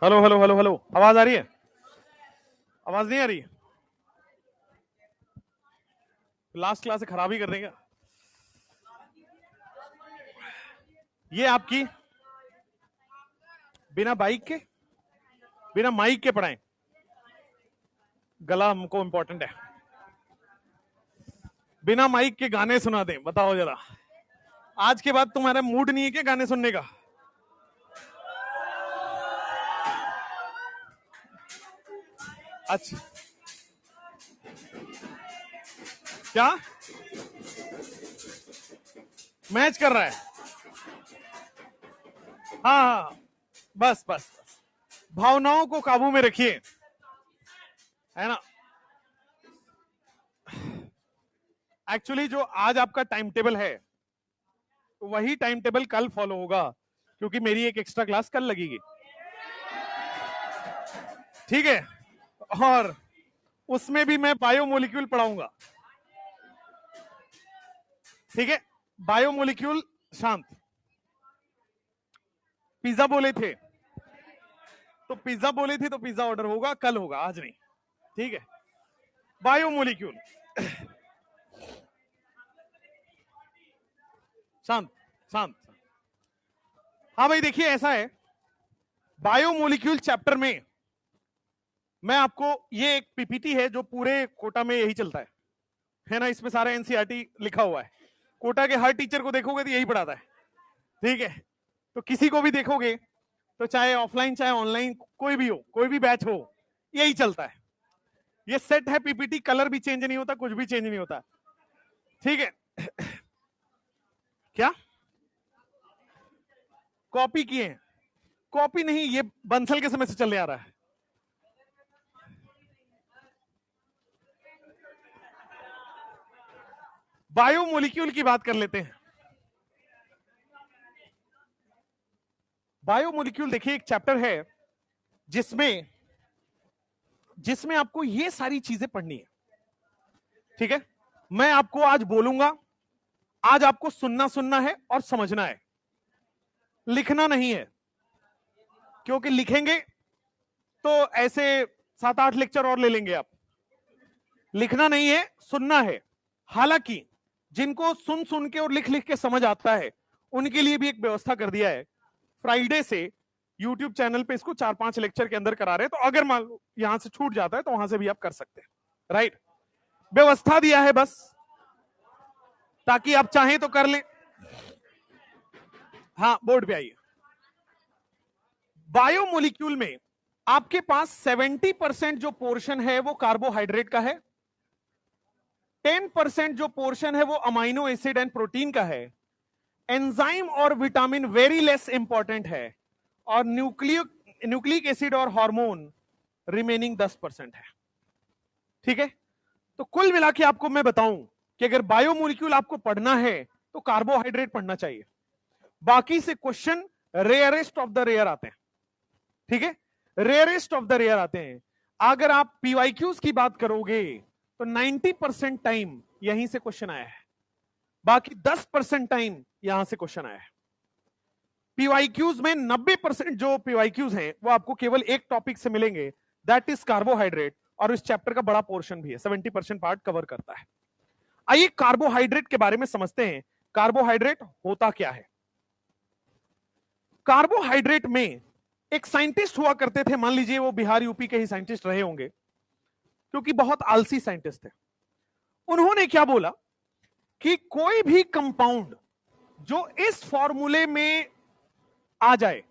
Hello hello hello hello, आवाज आ रही है? आवाज नहीं आ रही? लास्ट क्लास से खराब ही कर देंगे। ये आपकी बिना बाइक के, बिना माइक के पढ़ाएं। गला हमको इंपॉर्टेंट है। बिना माइक के गाने सुना दें, बताओ जरा। आज के बाद तुम्हारा मूड नहीं है क्या गाने सुनने का? अच्छा, क्या मैच कर रहा है? हाँ हाँ, बस बस बस, भावनाओं को काबू में रखिए, है ना। एक्चुअली जो आज आपका टाइम टेबल है, वही टाइम टेबल कल फॉलो होगा, क्योंकि मेरी एक एक्स्ट्रा क्लास कल लगेगी। ठीक है, और उसमें भी मैं बायोमोलिक्यूल पढ़ाऊंगा। ठीक है, बायोमोलिक्यूल। शांत। पिज्जा बोले थे तो पिज्जा बोले थे तो पिज्जा ऑर्डर होगा, कल होगा, आज नहीं। ठीक है, बायोमोलिक्यूल। शांत शांत। हाँ भाई, देखिए ऐसा है, बायोमोलिक्यूल चैप्टर में मैं आपको, ये एक पीपीटी है जो पूरे कोटा में यही चलता है ना। इसमें सारा एनसीईआरटी लिखा हुआ है। कोटा के हर टीचर को देखोगे तो यही पढ़ाता है। ठीक है, तो किसी को भी देखोगे तो चाहे ऑफलाइन चाहे ऑनलाइन कोई भी हो, कोई भी बैच हो, यही चलता है। ये सेट है पीपीटी, कलर भी चेंज नहीं होता, कुछ भी चेंज नहीं होता। ठीक है। क्या कॉपी किए? कॉपी नहीं, ये बंसल के समय से चले आ रहा है। बायोमोलिक्यूल की बात कर लेते हैं। बायोमोलिक्यूल देखिए एक चैप्टर है जिसमें जिसमें आपको ये सारी चीजें पढ़नी है। ठीक है, मैं आपको आज बोलूंगा, आज आपको सुनना सुनना है और समझना है, लिखना नहीं है। क्योंकि लिखेंगे तो ऐसे 7-8 लेक्चर और ले लेंगे आप। लिखना नहीं है, सुनना है। हालांकि जिनको सुन सुन के और लिख लिख के समझ आता है, उनके लिए भी एक व्यवस्था कर दिया है। फ्राइडे से यूट्यूब चैनल पे इसको 4-5 लेक्चर के अंदर करा रहे हैं, तो अगर मान लो यहां से छूट जाता है तो वहां से भी आप कर सकते हैं। राइट, व्यवस्था दिया है बस, ताकि आप चाहें तो कर लें। हाँ, बोर्ड पे आइए। बायोमोलिक्यूल में आपके पास 70% जो पोर्शन है वो कार्बोहाइड्रेट का है, 10% जो पोर्शन है वो अमाइनो एसिड एंड प्रोटीन का है, एंजाइम और विटामिन वेरी लेस इंपॉर्टेंट है, और न्यूक्लिक एसिड और हार्मोन रिमेनिंग 10% है। ठीक है, तो कुल मिला के आपको मैं बताऊं कि अगर बायोमोलिक्यूल आपको पढ़ना है तो कार्बोहाइड्रेट पढ़ना चाहिए। बाकी से question rarest of the rare आते हैं। ठीक है, रेयरेस्ट ऑफ द रेयर आते हैं। अगर आप पीवाईक्यूज की बात करोगे तो 90% टाइम यहीं से क्वेश्चन आया है, बाकी 10% टाइम यहां से क्वेश्चन आया है। पीवाईक्यूज में 90% जो पीवाईक्यूज हैं वो आपको केवल एक टॉपिक से मिलेंगे, दैट इज कार्बोहाइड्रेट, और इस चैप्टर का बड़ा पोर्शन भी है, 70% पार्ट कवर करता है। आइए कार्बोहाइड्रेट के बारे में समझते हैं, कार्बोहाइड्रेट होता क्या है। कार्बोहाइड्रेट में एक साइंटिस्ट हुआ करते थे, मान लीजिए वो बिहार यूपी के ही साइंटिस्ट रहे होंगे, क्योंकि बहुत आलसी साइंटिस्ट थे। उन्होंने क्या बोला कि कोई भी कंपाउंड जो इस फॉर्मूले में आ जाए,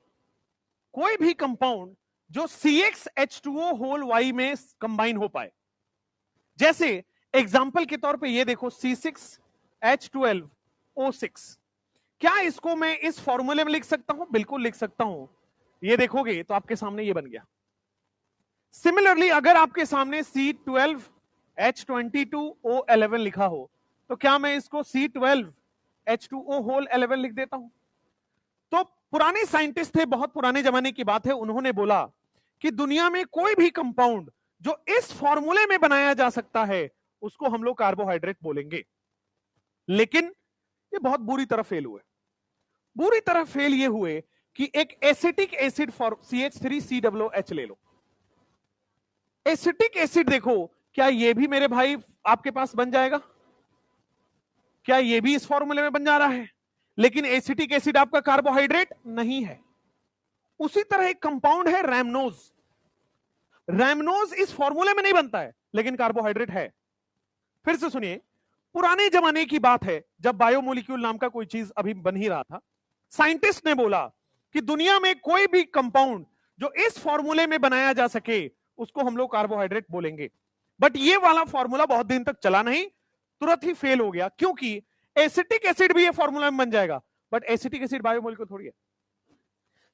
कोई भी कंपाउंड जो CxH2O होल Y में कंबाइन हो पाए, जैसे एग्जाम्पल के तौर पे ये देखो C6H12O6, क्या इसको मैं इस फॉर्मूले में लिख सकता हूं? बिल्कुल लिख सकता हूं। ये देखोगे तो आपके सामने ये बन गया। सिमिलरली अगर आपके सामने C12H22O11 लिखा हो, तो क्या मैं इसको C12H2O होल 11 लिख देता हूं? तो पुराने साइंटिस्ट थे, बहुत पुराने जमाने की बात है, उन्होंने बोला कि दुनिया में कोई भी कंपाउंड जो इस फॉर्मूले में बनाया जा सकता है उसको हम लोग कार्बोहाइड्रेट बोलेंगे। लेकिन ये बहुत बुरी तरह फेल हुए। बुरी तरह फेल ये हुए कि एक एसिटिक एसिड फॉर CH3COOH ले लो। एसिटिक एसिड देखो, क्या ये भी मेरे भाई आपके पास बन जाएगा? क्या ये भी इस फॉर्मूले में बन जा रहा है? लेकिन एसिटिक एसिड आपका कार्बोहाइड्रेट नहीं है। उसी तरह एक कंपाउंड है रैमनोज। रैमनोज इस फॉर्मूले में नहीं बनता है, लेकिन कार्बोहाइड्रेट है। फिर से सुनिए, पुराने जमाने की बात है, जब बायोमोलिक्यूल नाम का कोई चीज अभी बन ही रहा था, साइंटिस्ट ने बोला कि दुनिया में कोई भी कंपाउंड जो इस फॉर्मूले में बनाया जा सके उसको हम लोग कार्बोहाइड्रेट बोलेंगे। बट ये वाला फॉर्मूला बहुत दिन तक चला नहीं, तुरंत ही फेल हो गया, क्योंकि एसिटिक एसिड भी ये फॉर्मूला में बन जाएगा, बट एसिटिक एसिड बायोमोलिक्यूल थोड़ी है।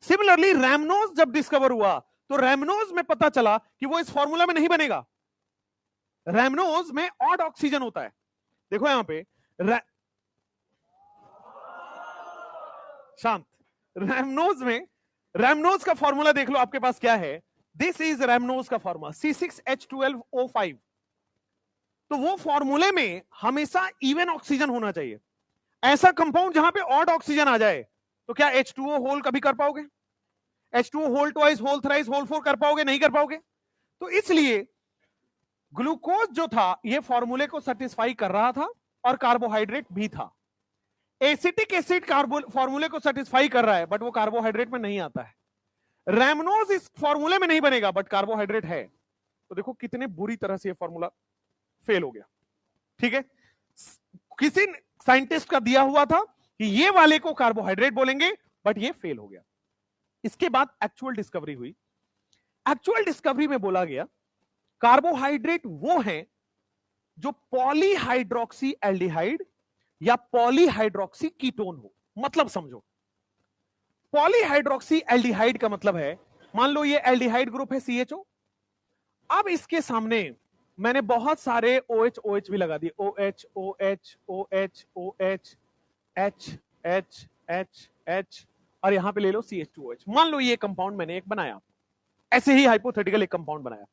सिमिलरली रैमनोज जब डिस्कवर हुआ तो रैमनोज में पता चला कि वो इस फॉर्मूला में नहीं बनेगा। रैमनोज में ऑड ऑक्सीजन होता है। देखो यहां पे शांत। रैमनोज का फॉर्मूला देख लो आपके पास क्या है। दिस इज रैमनोज का फॉर्मूला C6H12O5। तो वो फॉर्मूले में हमेशा इवन ऑक्सीजन होना चाहिए। ऐसा कंपाउंड जहां पे ऑड ऑक्सीजन आ जाए तो क्या H2O होल कभी कर पाओगे? H2O whole twice, whole thrice, whole four कर पाओगे? नहीं कर पाओगे। तो इसलिए ग्लूकोज जो था ये फॉर्मूले को सेटिस्फाई कर रहा था और कार्बोहाइड्रेट भी था। एसिटिक एसिड फॉर्मूले को सेटिस्फाई कर रहा है, बट वो कार्बोहाइड्रेट में नहीं आता है। रैमनोज इस फॉर्मूले में नहीं बनेगा, बट कार्बोहाइड्रेट है। तो देखो कितने बुरी तरह से ये फॉर्मूला फेल हो गया। ठीक है, किसी साइंटिस्ट का दिया हुआ था कि ये वाले को कार्बोहाइड्रेट बोलेंगे, बट ये फेल हो गया। इसके बाद एक्चुअल डिस्कवरी हुई। एक्चुअल डिस्कवरी में बोला गया कार्बोहाइड्रेट वो हैं जो पॉलीहाइड्रोक्सी एल्डिहाइड या पॉलीहाइड्रोक्सी कीटोन हो। मतलब समझो, पॉलीहाइड्रोक्सी एल्डिहाइड का मतलब है, मान लो ये एल्डिहाइड ग्रुप है CHO। अब इसके सामने मैंने बहुत सारे OH भी लगा दिए, OH OH OH OH H H H H, और यहां पे ले लो CH2OH। मान लो ये कंपाउंड मैंने एक बनाया, ऐसे ही हाइपोथेटिकल एक कंपाउंड बनाया।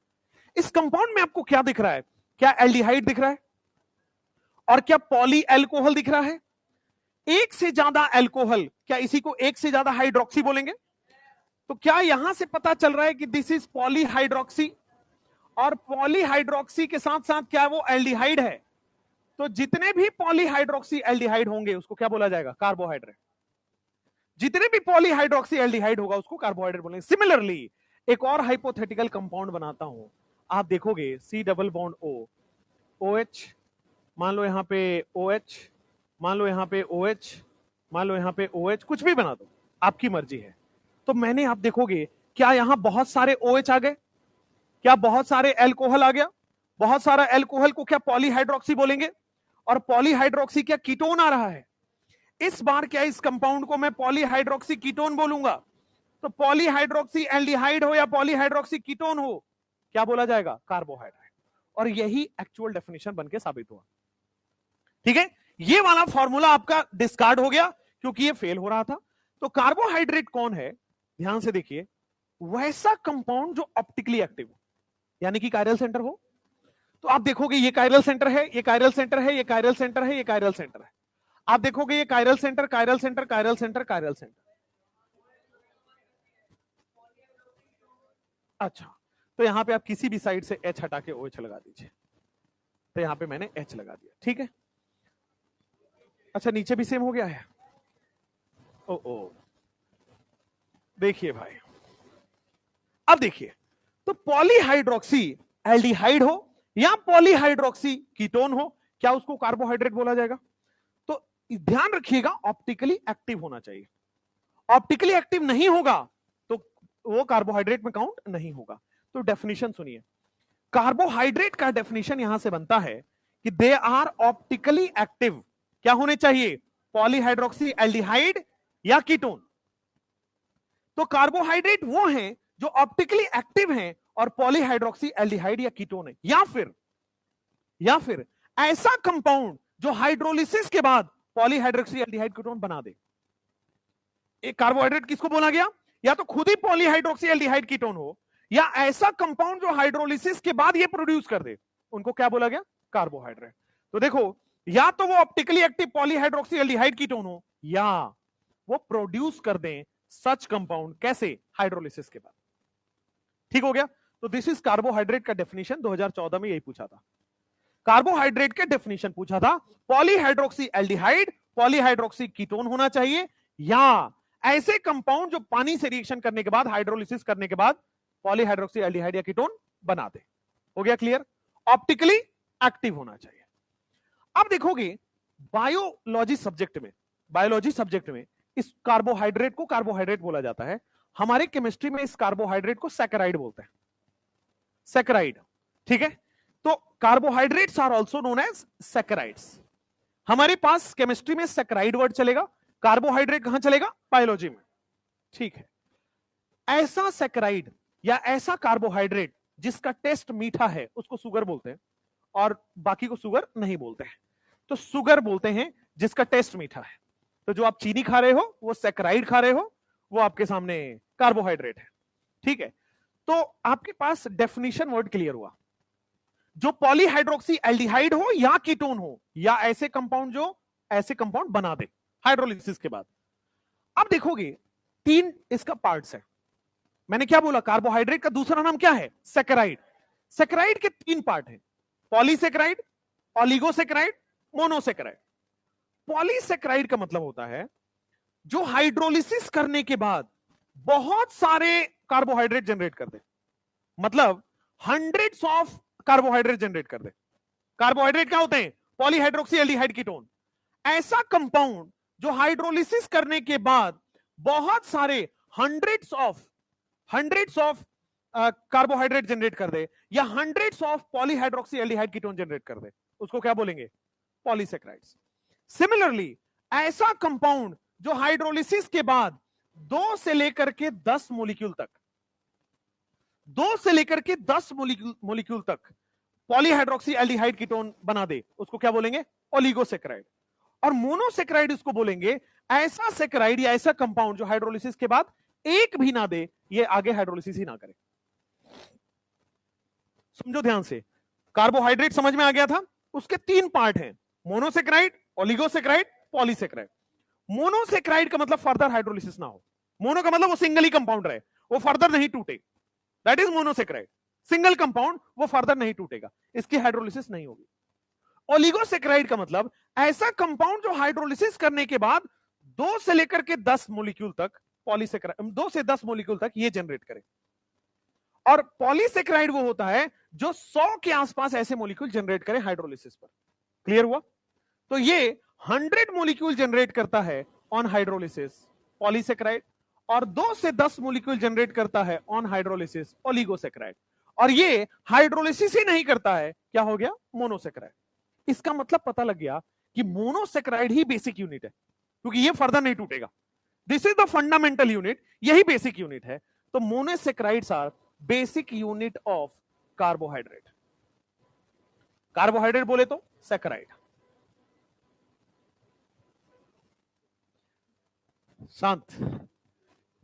इस कंपाउंड में आपको क्या दिख रहा है? क्या एल्डिहाइड दिख रहा है और क्या पॉली एल्कोहल दिख रहा है? एक से ज्यादा एल्कोहल, क्या इसी को एक से ज्यादा हाइड्रोक्सी बोलेंगे? तो क्या यहां से पता चल रहा है कि दिस इज पॉलीहाइड्रोक्सी, और पॉलीहाइड्रोक्सी के साथ साथ क्या वो एल्डिहाइड है? तो जितने भी पॉलीहाइड्रोक्सी एल्डिहाइड होंगे उसको क्या बोला जाएगा? कार्बोहाइड्रेट। जितने भी पॉलीहाइड्रोक्सी एल्डिहाइड होगा उसको कार्बोहाइड्रेट बोलेंगे। सिमिलरली एक और हाइपोथेटिकल कंपाउंड बनाता हूं, आप देखोगे C double bond O, OH, मान लो यहां पे OH, मान लो यहां पे OH, मान लो यहां पे OH, कुछ भी बना दो, आपकी मर्जी है। तो मैंने, आप देखोगे क्या यहां बहुत सारे OH आ गए? क्या बहुत सारे एल्कोहल आ गया? बहुत सारा एल्कोहल को क्या पॉलीहाइड्रोक्सी बोलेंगे? और पॉलीहाइड्रोक्सी क्या कीटोन आ रहा है? इस बार क्या इस कंपाउंड को मैं पॉलीहाइड्रोक्सी कीटोन बोलूंगा? तो पॉलीहाइड्रोक्सी एल्डिहाइड हो या पॉलीहाइड्रोक्सी कीटोन हो, क्या बोला जाएगा? कार्बोहाइड्रेट। और यही एक्चुअल डेफिनेशन बनके साबित हुआ। ठीक है, ये वाला फॉर्मूला आपका डिस्कार्ड हो गया क्योंकि ये फेल हो रहा था। तो कार्बोहाइड्रेट कौन है? ध्यान से देखिए, वैसा कंपाउंड जो ऑप्टिकली एक्टिव हो, यानी कि कायरल सेंटर हो। तो आप देखोगे ये कायरल सेंटर है, ये कायरल सेंटर है, ये कायरल सेंटर है, ये कायरल सेंटर है। आप देखोगे ये chiral centre, chiral centre, chiral centre, chiral centre. अच्छा, तो यहां पे आप किसी भी साइड से H हटा के OH लगा दीजिए। तो यहां पे मैंने H लगा दिया, ठीक है। अच्छा, नीचे भी सेम हो गया है। ओ देखिए भाई, अब देखिए, तो पॉलीहाइड्रोक्सी एल्डिहाइड हो या पॉलीहाइड्रोक्सी कीटोन हो, क्या उसको कार्बोहाइड्रेट बोला जाएगा? तो ध्यान रखिएगा, ऑप्टिकली एक्टिव होना चाहिए। ऑप्टिकली एक्टिव नहीं होगा तो वो कार्बोहाइड्रेट में काउंट नहीं होगा। तो डेफिनेशन सुनिए, कार्बोहाइड्रेट का डेफिनेशन यहां से बनता है कि दे आर ऑप्टिकली एक्टिव। क्या होने चाहिए? पॉलीहाइड्रोक्सी एल्डिहाइड या कीटोन। तो कार्बोहाइड्रेट वो हैं जो ऑप्टिकली एक्टिव हैं और पॉलीहाइड्रोक्सी एल्डिहाइड या कीटोन है। या फिर ऐसा कंपाउंड जो हाइड्रोलिसिस के बाद पॉलीहाइड्रोक्सी एल्डिहाइड कीटोन बना दे। एक कार्बोहाइड्रेट किसको बोला गया? या तो खुद ही पॉलीहाइड्रोक्सी एल्डिहाइड कीटोन हो, या ऐसा कंपाउंड जो हाइड्रोलिसिस के बाद ये प्रोड्यूस कर दे, उनको क्या बोला गया? कार्बोहाइड्रेट। तो देखो, या तो वो optically active polyhydroxy aldehyde ketone हो, या वो प्रोड्यूस कर दें सच कंपाउंड, कैसे? हाइड्रोलिसिस के बाद। ठीक हो गया? तो दिस इज कार्बोहाइड्रेट का डेफिनेशन, 2014 में यही पूछा था। कार्बोहाइड्रेट के डेफिनेशन पूछा था, पॉलीहाइड्रोक्सी एल्डिहाइड, पॉलीहाइड्रोक्सी कीटोन होना चाहिए, या ऐसे कंपाउंड जो पानी से रिएक्शन करने के बाद, हाइड्रोलिसिस करने के बाद पॉलीहाइड्रोक्सी एल्डिहाइड या कीटोन बना दे। हो गया क्लियर? ऑप्टिकली एक्टिव होना चाहिए। अब देखोगे बायोलॉजी सब्जेक्ट में इस कार्बोहाइड्रेट को कार्बोहाइड्रेट बोला जाता है। हमारे केमिस्ट्री में इस कार्बोहाइड्रेट को सैकराइड बोलते हैं, सैकराइड। ठीक है? तो carbohydrates are also known as saccharides. हमारे पास केमिस्ट्री में सैकराइड वर्ड चलेगा, कार्बोहाइड्रेट कहां चलेगा? बायोलॉजी में। ठीक है? ऐसा सैकराइड या ऐसा कार्बोहाइड्रेट जिसका टेस्ट मीठा है उसको शुगर बोलते हैं, और बाकी को शुगर नहीं बोलते हैं। तो शुगर बोलते हैं जिसका टेस्ट मीठा है। तो जो आप चीनी खा रहे हो वो सैकराइड खा रहे हो, वो आपके सामने कार्बोहाइड्रेट है। ठीक है? तो आपके पास डेफिनेशन वर्ड क्लियर हुआ। जो पॉलीहाइड्रोक्सी एल्डिहाइड हो या कीटोन हो, या ऐसे कंपाउंड जो ऐसे कंपाउंड बना दे हाइड्रोलिसिस के बाद। अब देखोगे 3 इसका पार्ट्स है। मैंने क्या बोला? कार्बोहाइड्रेट का दूसरा नाम क्या है? सैकराइड। सैकराइड के 3 पार्ट हैं, पॉलीसैकराइड, ओलिगोसैकराइड, मोनोसैकराइड। पॉलीसैकराइड का मतलब होता है जो हाइड्रोलिसिस करने के बाद बहुत सारे कार्बोहाइड्रेट जनरेट कर दे, मतलब हंड्रेड्स ऑफ कार्बोहाइड्रेट जनरेट कर दे। कार्बोहाइड्रेट क्या होते हैं? Polyhydroxy aldehyde ketone. ऐसा कंपाउंड जो हाइड्रोलिसिस करने के बाद बहुत सारे हंड्रेड्स ऑफ कार्बोहाइड्रेट जनरेट कर दे, या hundreds of polyhydroxy aldehyde ketone generate कर दे, उसको क्या बोलेंगे? पॉलीसैकराइड्स। सिमिलरली ऐसा कंपाउंड जो हाइड्रोलिसिस के बाद 2 से लेकर के 10 मोलिक्यूल तक, 2 से लेकर के 10 मोलिक्यूल तक पॉलीहाइड्रोक्सी एल्डिहाइड कीटोन बना दे, उसको क्या बोलेंगे? ओलिगोसैकराइड। और मोनोसैकराइड इसको बोलेंगे ऐसा सैकराइड या ऐसा कंपाउंड जो हाइड्रोलिसिस के बाद एक भी ना दे, ये आगे हाइड्रोलिसिस ही ना करे। समझो ध्यान से, कार्बोहाइड्रेट समझ में आ गया था? उसके 3 पार्ट हैं, मोनोसैकराइड, ओलिगोसैकराइड, पॉलीसैकराइड। मोनोसैकराइड का मतलब फर्दर हाइड्रोलिसिस ना हो। मोनो का मतलब वो सिंगल ही कंपाउंड रहे, वो फर्दर नहीं टूटे, that is monosaccharide. Single compound, वो फर्दर नहीं टूटेगा, इसकी हाइड्रोलिसिस नहीं होगी। ओलिगोसैकराइड का मतलब ऐसा कंपाउंड जो हाइड्रोलिसिस करने के बाद 2 से लेकर के 10 मोलिक्यूल तक, पॉलीसैकराइड 2 से 10 मोलिक्यूल तक ये जनरेट करे। और पॉलीसैकराइड वो होता है जो 100 के आसपास ऐसे मोलिक्यूल जनरेट करे हाइड्रोलिसिस पर। क्लियर हुआ? तो ये 100 मोलिक्यूल जनरेट करता है ऑन हाइड्रोलिसिस, पॉलीसैकराइड, और 2 से 10 मोलिक्यूल जनरेट करता है ऑन हाइड्रोलिसिस, ओलिगोसैकराइड। और ये हाइड्रोलिसिस ही नहीं करता है, क्या हो गया? मोनोसैकराइड। इसका मतलब पता लग गया कि मोनोसैकराइड ही बेसिक यूनिट है, क्योंकि ये फर्दर नहीं टूटेगा। This is the fundamental unit, यही बेसिक यूनिट है। तो monosaccharides are basic unit of carbohydrate. Carbohydrate बोले तो सैकराइड। शांत,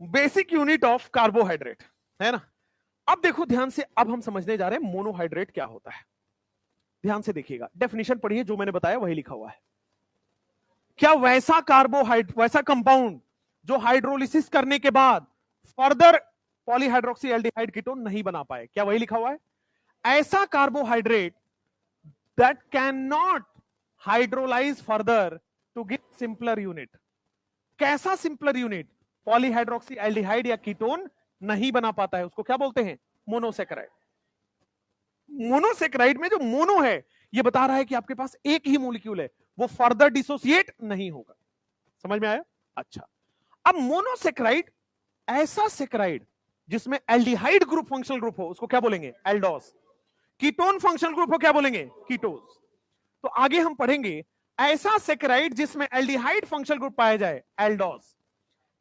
बेसिक यूनिट ऑफ कार्बोहाइड्रेट है ना। अब देखो ध्यान से, अब हम समझने जा रहे हैं मोनोहाइड्रेट क्या होता है। ध्यान से देखिएगा, डेफिनेशन पढ़िए, जो मैंने बताया वही लिखा हुआ है। क्या वैसा वैसा कंपाउंड जो हाइड्रोलिसिस करने के बाद फर्दर पॉलीहाइड्रोक्सी एल्डिहाइड कीटोन नहीं बना पाए, क्या वही लिखा हुआ है? ऐसा carbohydrate that can not hydrolyse further to give simpler unit. कैसा सिंपलर यूनिट? पॉलीहाइड्रोक्सी एल्डिहाइड या कीटोन नहीं बना पाता है, उसको क्या बोलते हैं? मोनोसैकराइड। मोनोसैकराइड में जो मोनो है, ये बता रहा है कि आपके पास एक ही मॉलिक्यूल है, वो फर्दर डिसोसिएट नहीं होगा। समझ में आया? अच्छा, अब मोनोसैकराइड, ऐसा सैकराइड जिसमें एल्डिहाइड ग्रुप फंक्शनल ग्रुप हो, उसको क्या बोलेंगे? एल्डोस। कीटोन फंक्शनल ग्रुप हो, क्या बोलेंगे? कीटोस। तो आगे हम पढ़ेंगे ऐसा सैकराइड जिसमें एल्डिहाइड फंक्शनल ग्रुप पाया जाए, एल्डोस।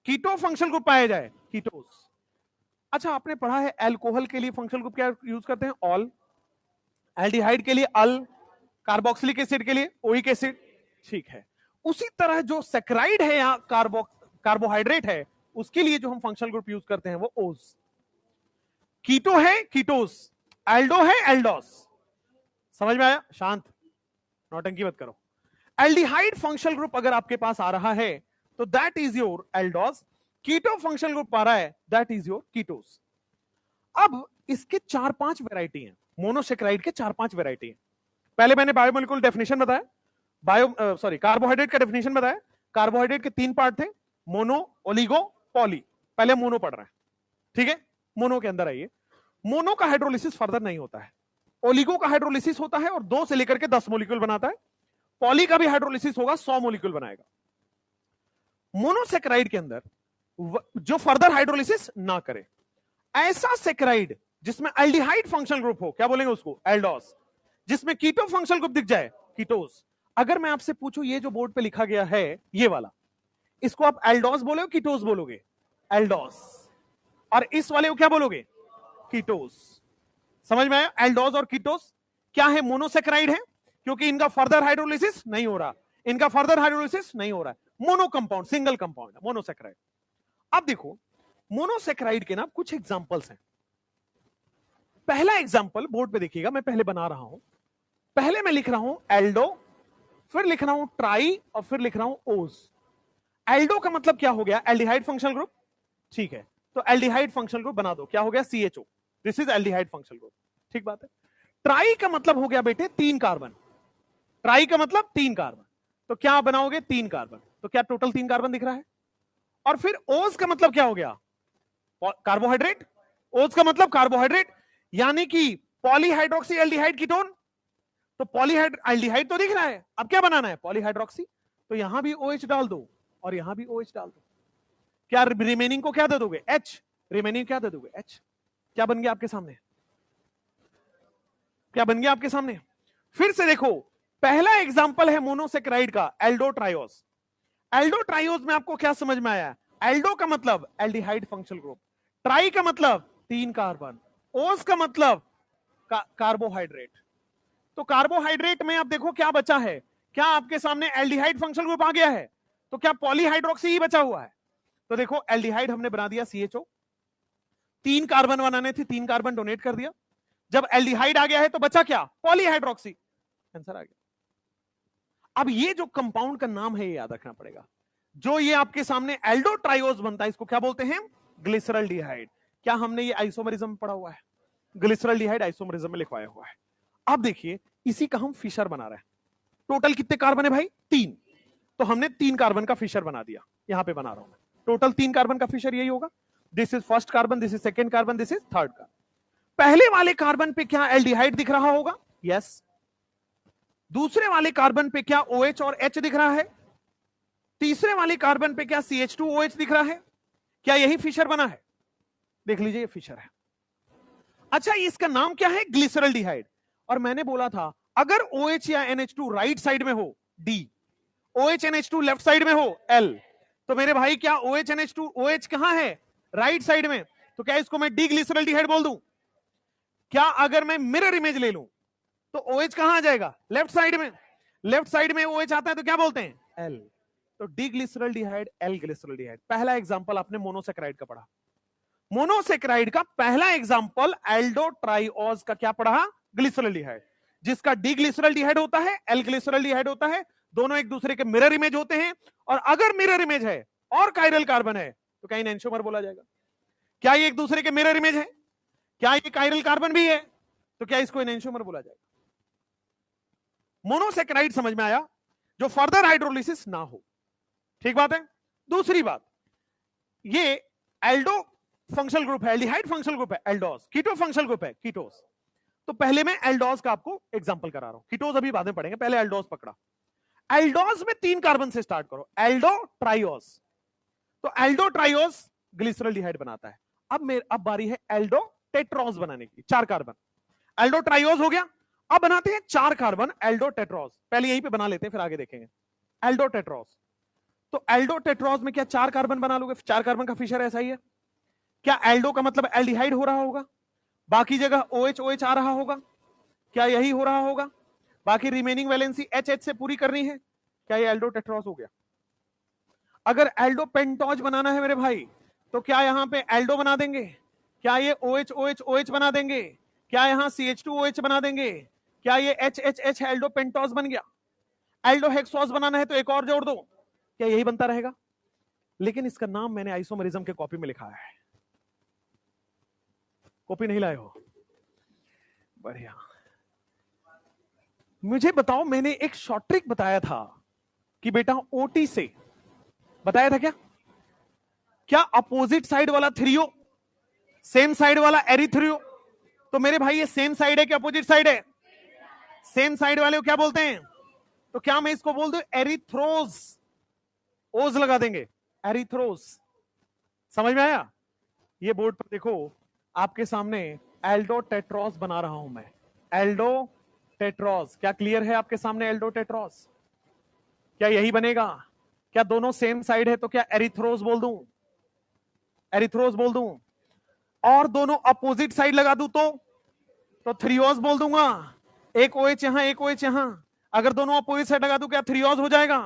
कीटो फंक्शनल ग्रुप पाया जाए, कीटोस। अच्छा, आपने पढ़ा है अल्कोहल के लिए फंक्शनल ग्रुप क्या यूज करते हैं? ऑल। एल्डिहाइड के लिए अल, कार्बोक्सिलिक एसिड के लिए ओइक एसिड। ठीक है, उसी तरह जो सैकराइड है या कार्बोहाइड्रेट है, उसके लिए जो हम फंक्शनल ग्रुप यूज करते हैं वो ओस। कीटो है कीटोस, एल्डो है एल्डोस। समझ में आया? शांत, नौटंकी मत करो। एल्डिहाइड फंक्शनल ग्रुप अगर आपके पास आ रहा है तो that is your aldose. Keto functional group पा रहा है, दैट इज योर कीटोस। अब इसके 4-5 वैरायटी हैं, मोनोसेक्राइड के 4-5 वैरायटी हैं। पहले मैंने बायोमोलिकुलर डेफिनेशन बताया, कार्बोहाइड्रेट का डेफिनेशन बताया। कार्बोहाइड्रेट के 3 पार्ट थे, मोनो, ओलिगो, पॉली। पहले मोनो पढ़ रहे हैं, ठीक है। मोनो के अंदर आइए, मोनो का हाइड्रोलिसिस फर्दर नहीं होता है, ओलिगो का हाइड्रोलिसिस होता है और 2 से लेकर के 10 मोलिक्यूल बनाता है। पॉली का भी हाइड्रोलिसिस होगा, 100 मोलिक्यूल बनाएगा। मोनोसेक्राइड के अंदर जो फर्दर हाइड्रोलिसिस ना करे, ऐसा सेक्राइड जिसमें एल्डिहाइड फंक्शनल ग्रुप हो, क्या बोलेंगे उसको, एल्डोस। जिसमें कीटो फंक्शनल ग्रुप दिख जाए, कीटोस। अगर मैं आपसे पूछूं ये जो बोर्ड पे लिखा गया है ये वाला, इसको आप एल्डोस बोलोगे कीटोस बोलोगे, एल्डोस। और इस वाले को क्या बोलोगे, कीटोस। समझ में आया, एल्डोस और कीटोस क्या है, मोनोसेक्राइड है, क्योंकि इनका फर्दर हाइड्रोलिसिस नहीं हो रहा, इनका फर्दर हाइड्रोलिसिस नहीं हो रहा है, mono compound, single compound, monosaccharide. अब देखो मोनोसेक्राइड के ना कुछ एग्जांपल्स हैं। पहला एग्जांपल बोर्ड पे देखिएगा, मैं पहले बना रहा हूं। पहले मैं लिख रहा हूं एल्डो, फिर लिख रहा हूं ट्राई, और फिर लिख रहा हूं ओज। एल्डो का मतलब क्या हो गया, एल्डिहाइड फंक्शनल ग्रुप, ठीक है। तो एल्डिहाइड फंक्शनल ग्रुप बना दो, क्या हो गया, CHO, this is aldehyde functional group, ठीक बात है। ट्राई का मतलब हो गया बेटे 3 कार्बन, ट्राई का मतलब 3 कार्बन, तो क्या बनाओगे, 3 कार्बन, तो क्या टोटल 3 कार्बन दिख रहा है। और फिर ओज का मतलब क्या हो गया, कार्बोहाइड्रेट, ओज का मतलब कार्बोहाइड्रेट, यानी कि पॉलीहाइड्रोक्सी एल्डिहाइड कीटोन। तो पॉलीहाइड तो दिख रहा है, अब क्या बनाना है, पॉलीहाइड्रोक्सी। तो यहां भी OH डाल दो और यहां भी OH डाल दो। क्या रिमेनिंग को क्या दे दोगे, H, रिमेनिंग क्या दे दोगे, H। क्या बन गया आपके सामने, क्या बन गया आपके सामने। फिर से देखो, पहला एग्जांपल है मोनोसेक्राइड का, एल्डोट्रायोस। एल्डोट्रायोस में आपको क्या समझ में आया, एल्डो का मतलब एल्डिहाइड फंक्शनल ग्रुप, ट्राई का मतलब 3 कार्बन, ओस का मतलब कार्बोहाइड्रेट। तो कार्बोहाइड्रेट में अब देखो क्या बचा है, क्या आपके सामने एल्डिहाइड फंक्शनल ग्रुप आ गया है, तो क्या पॉलीहाइड्रोक्सी ही बचा हुआ है। तो देखो एल्डिहाइड हमने बना दिया CHO, 3 कार्बन बनाने थे, 3 कार्बन डोनेट कर दिया। जब एल्डिहाइड आ गया है तो बचा क्या, पॉलीहाइड्रोक्सी, आंसर आ गया। अब ये जो कंपाउंड का नाम है ये याद रखना पड़ेगा। जो ये आपके सामने एल्डोट्रायोस बनता है, इसको क्या बोलते हैं, ग्लिसरल्डिहाइड। क्या हमने ये आइसोमरिज्म में पढ़ा हुआ है, ग्लिसरल्डिहाइड आइसोमरिज्म में लिखवाया हुआ है। अब देखिए इसी का हम फिशर बना रहे हैं। टोटल कितने कार्बन है भाई, 3। तो हमने 3 कार्बन का फिशर बना दिया, यहां पे बना रहा हूं मैं। टोटल 3 कार्बन का फिशर यही होगा, this is first carbon, this is second carbon, this is third carbon. पहले वाले कार्बन पे क्या एल्डिहाइड दिख रहा होगा, यस। दूसरे वाले कार्बन पे क्या OH और H दिख रहा है, तीसरे वाले कार्बन पे क्या CH2OH दिख रहा है। क्या यही फिशर बना है, देख लीजिए ये फिशर है। अच्छा इसका नाम क्या है, ग्लिसरल्डिहाइड। और मैंने बोला था अगर OH या NH2 राइट साइड में हो D, OH NH2 left side में हो L, तो मेरे भाई क्या OH NH2 OH कहां है, राइट साइड में, तो क्या इसको मैं डी ग्लिसरल्डिहाइड बोल दूं। क्या अगर मैं मिरर इमेज ले लूं तो OH कहां आ जाएगा, लेफ्ट साइड में, लेफ्ट साइड में OH आता है तो क्या बोलते हैं, L। तो डी ग्लिसरल्डिहाइड, L ग्लिसरल्डिहाइड। पहला एग्जांपल आपने मोनोसेक्राइड का पढ़ा, मोनोसेक्राइड का पहला एग्जांपल एल्डोट्राइओस का क्या पढ़ा, ग्लिसरल्डिहाइड। जिसका डी ग्लिसरल्डिहाइड होता है, L ग्लिसरल्डिहाइड होता है, दोनों एक दूसरे के मिरर इमेज होते हैं। और अगर मिरर इमेज है और कायरल कार्बन है तो क्या एंशोमर बोला जाएगा। क्या ये एक दूसरे के मिरर इमेज है, क्या ये कायरल कार्बन भी है, तो क्या इसको एंशोमर बोला जाएगा। मोनोसेक्राइड समझ में आया, जो फर्दर हाइड्रोलिसिस ना हो, ठीक बात है। दूसरी बात, ये एल्डो फंक्शनल ग्रुप है, एल्डिहाइड फंक्शनल ग्रुप है, एल्डोस। कीटो फंक्शनल ग्रुप है, कीटोस। तो पहले मैं एल्डोस का आपको एग्जांपल करा रहा हूं, कीटोस अभी बाद में पढ़ेंगे, पहले एल्डोस पकड़ा। एल्डोस में 3 कार्बन से स्टार्ट करो, एल्डोट्राइओस। तो एल्डोट्राइओस ग्लिसरल्डिहाइड बनाता है। अब बारी है एल्डोटेट्रोस बनाने की, 4 कार्बन। एल्डोट्राइओस हो गया, अब बनाते हैं 4 कार्बन एल्डोटेट्रोस। पहले यहीं पे बना लेते हैं फिर आगे देखेंगे। एल्डोटेट्रोस, तो एल्डोटेट्रोस में क्या 4 कार्बन बना लोगे, 4 कार्बन का फिशर ऐसा ही है। क्या एल्डो का मतलब एल्डिहाइड हो रहा होगा, बाकी जगह OH OH आ रहा होगा, क्या यही हो रहा होगा। बाकी रिमेनिंग वैलेंसी HH से पूरी करनी है, क्या ये एल्डोटेट्रोस हो गया। अगर एल्डो पेंटोज बनाना है मेरे भाई, तो क्या यहां पे एल्डो बना देंगे, क्या ये OH OH OH बना देंगे, क्या यहां CH2OH बना देंगे, क्या ये HHH एल्डो पेंटोज बन गया। एल्डो हेक्सोस बनाना है तो एक और जोड़ दो, क्या यही बनता रहेगा। लेकिन इसका नाम मैंने आइसोमरिज्म के कॉपी में लिखा है। कॉपी नहीं लाए हो? बढ़िया। मुझे बताओ, मैंने एक शॉर्ट ट्रिक बताया था कि बेटा ओटी से, बताया था क्या? क्या अपोजिट साइड वाला थ्रियो सेम साइड वाला एरिथ्रियो? तो मेरे भाई ये सेम साइड है कि अपोजिट साइड है? सेम साइड वाले को क्या बोलते हैं? तो क्या मैं इसको बोल दूं एरिथ्रोज? ओज लगा देंगे, एरिथ्रोज। समझ में आया? ये बोर्ड पर देखो, आपके सामने एल्डो टेट्रोस बना रहा हूं मैं। एल्डो टेट्रोस, क्या क्लियर है आपके सामने? एल्डो टेट्रोस क्या यही बनेगा? क्या दोनों सेम साइड है तो क्या एरिथ्रोज बोल दूं? एरिथ्रोज बोल दूं? और दोनों अपोजिट साइड लगा दूं तो थ्रियोज बोल दूंगा। एक ओएच यहां, एक ओएच यहां। अगर दोनों अपोजिट साइड लगा दूं क्या थ्रियोज हो जाएगा?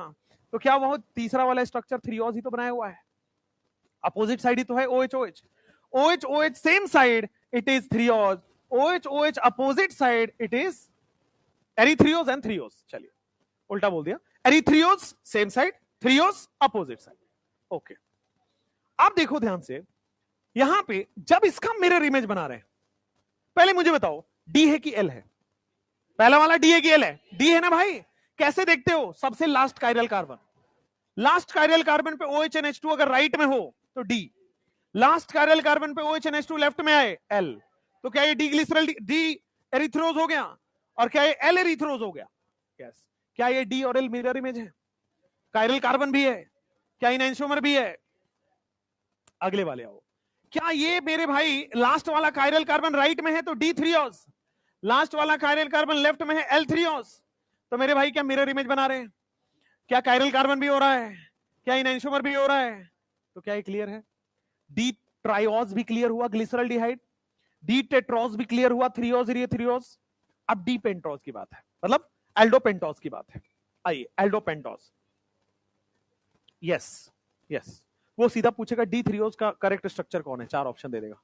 तो क्या वो तीसरा वाला स्ट्रक्चर थ्रियोज ही तो बनाया हुआ है, अपोजिट साइड ही तो है। OH OH, OH OH same side, it is threose. OH OH opposite side, it is erythrose and threose. चलिए उल्टा बोल दिया, erythrose same side, threose opposite side. Okay, आप देखो ध्यान से, यहां पे जब इसका मिरर इमेज बना रहे हैं, पहले मुझे बताओ डी है कि एल है? पहला वाला डी है कि एल है? डी है ना भाई। कैसे देखते हो? सबसे last chiral carbon, last chiral carbon पे OHNH2 अगर राइट में हो तो डी, लास्ट कायरल कार्बन पे OHNH2 लेफ्ट में आए एल। तो क्या ये डी ग्लिसरल, डी एरिथ्रोज हो गया? और क्या ये एल एरिथ्रोज हो गया? यस। क्या ये डी और एल मिरर इमेज है? कायरल कार्बन भी है, क्या इनएंशियोमर भी है? अगले वाले आओ, क्या ये मेरे भाई लास्ट वाला कायरल कार्बन राइट में है तो डी थ्रियोस, लास्ट वाला कायरल कार्बन लेफ्ट में है एल थ्रियोस। तो मेरे भाई क्या मिरर इमेज बना रहे हैं? क्या कायरल कार्बन भी हो रहा है, क्या इनएंशियोमर भी हो रहा है? तो क्या ये क्लियर है? डी ट्राइओस भी क्लियर हुआ, ग्लिसरल डिहाइड। डी टेट्रोस भी क्लियर हुआ, थ्रियोस थ्रियोस। अब डी पेंटोस की बात है, मतलब एल्डो पेंटोस की बात है। आइए एल्डो पेंटोस। यस यस, वो सीधा पूछेगा डी थ्रियोस का करेक्ट स्ट्रक्चर कौन है, 4 ऑप्शन दे देगा।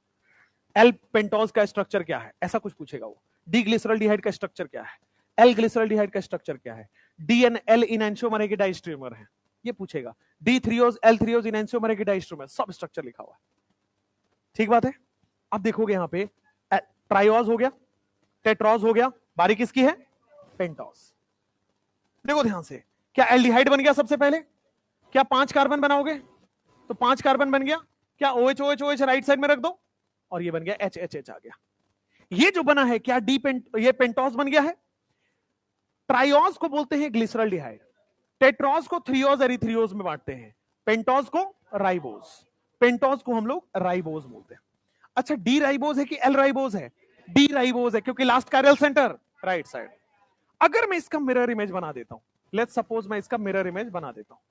एल पेंटोस का स्ट्रक्चर क्या है, ऐसा कुछ पूछेगा वो। डी ग्लिसरल्डिहाइड का स्ट्रक्चर क्या है, एल ग्लिसरल्डिहाइड का स्ट्रक्चर क्या है, डी एन एल इनएंशियोमर है कि डाइस्ट्रीमर है, ये पूछेगा। डी थ्रियोस, एल थ्रियोस, इनएंशियोमर है कि डाइस्ट्रीमर, सब स्ट्रक्चर लिखा हुआ है। ठीक बात है। अब देखोगे यहां पे ट्राइओस हो गया, टेट्रोस हो गया, बारी किसकी है? पेंटोस। देखो ध्यान से, क्या एल्डिहाइड बन गया सबसे पहले? क्या 5 कार्बन बनाओगे तो 5 कार्बन बन गया। क्या OH OH OH right side में रख दो और ये बन गया HHH आ गया। ये जो बना है क्या ये पेंटोस बन गया है। ट्राइओस को बोलते हैं ग्लिसरल्डिहाइड, टेट्रोस को थ्रियोस एरिथ्रियोस में बांटते हैं, पेंटोस को राइबोस, पेंटोस को हम लोग राइबोस बोलते हैं। अच्छा, डी राइबोस है कि एल राइबोस है? डी राइबोस है, क्योंकि last chiral centre right side. अगर मैं इसका मिरर इमेज बना देता हूं, लेट्स सपोज मैं इसका मिरर इमेज बना देता हूं,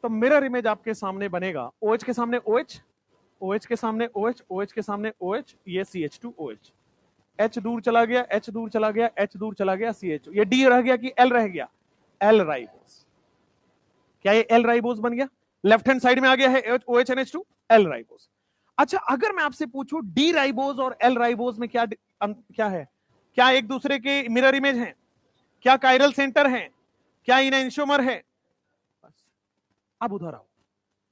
तो मिरर इमेज आपके सामने बनेगा OH के सामने OH, OH के सामने OH, OH के सामने OH, ये CH2OH, H दूर चला गया, H दूर चला गया, H दूर चला गया, CH, ये D रह गया कि L रह गया? L ribose. क्या ये L राइबोस बन गया? लेफ्ट हैंड साइड में आ गया है OHNH2, L राइबोस। अच्छा, अगर मैं आपसे पूछूं D राइबोस और L राइबोस में क्या है? क्या एक दूसरे के मिरर इमेज हैं? क्या कायरल सेंटर है? क्या इनएंशियोमर है? अब उधर आओ,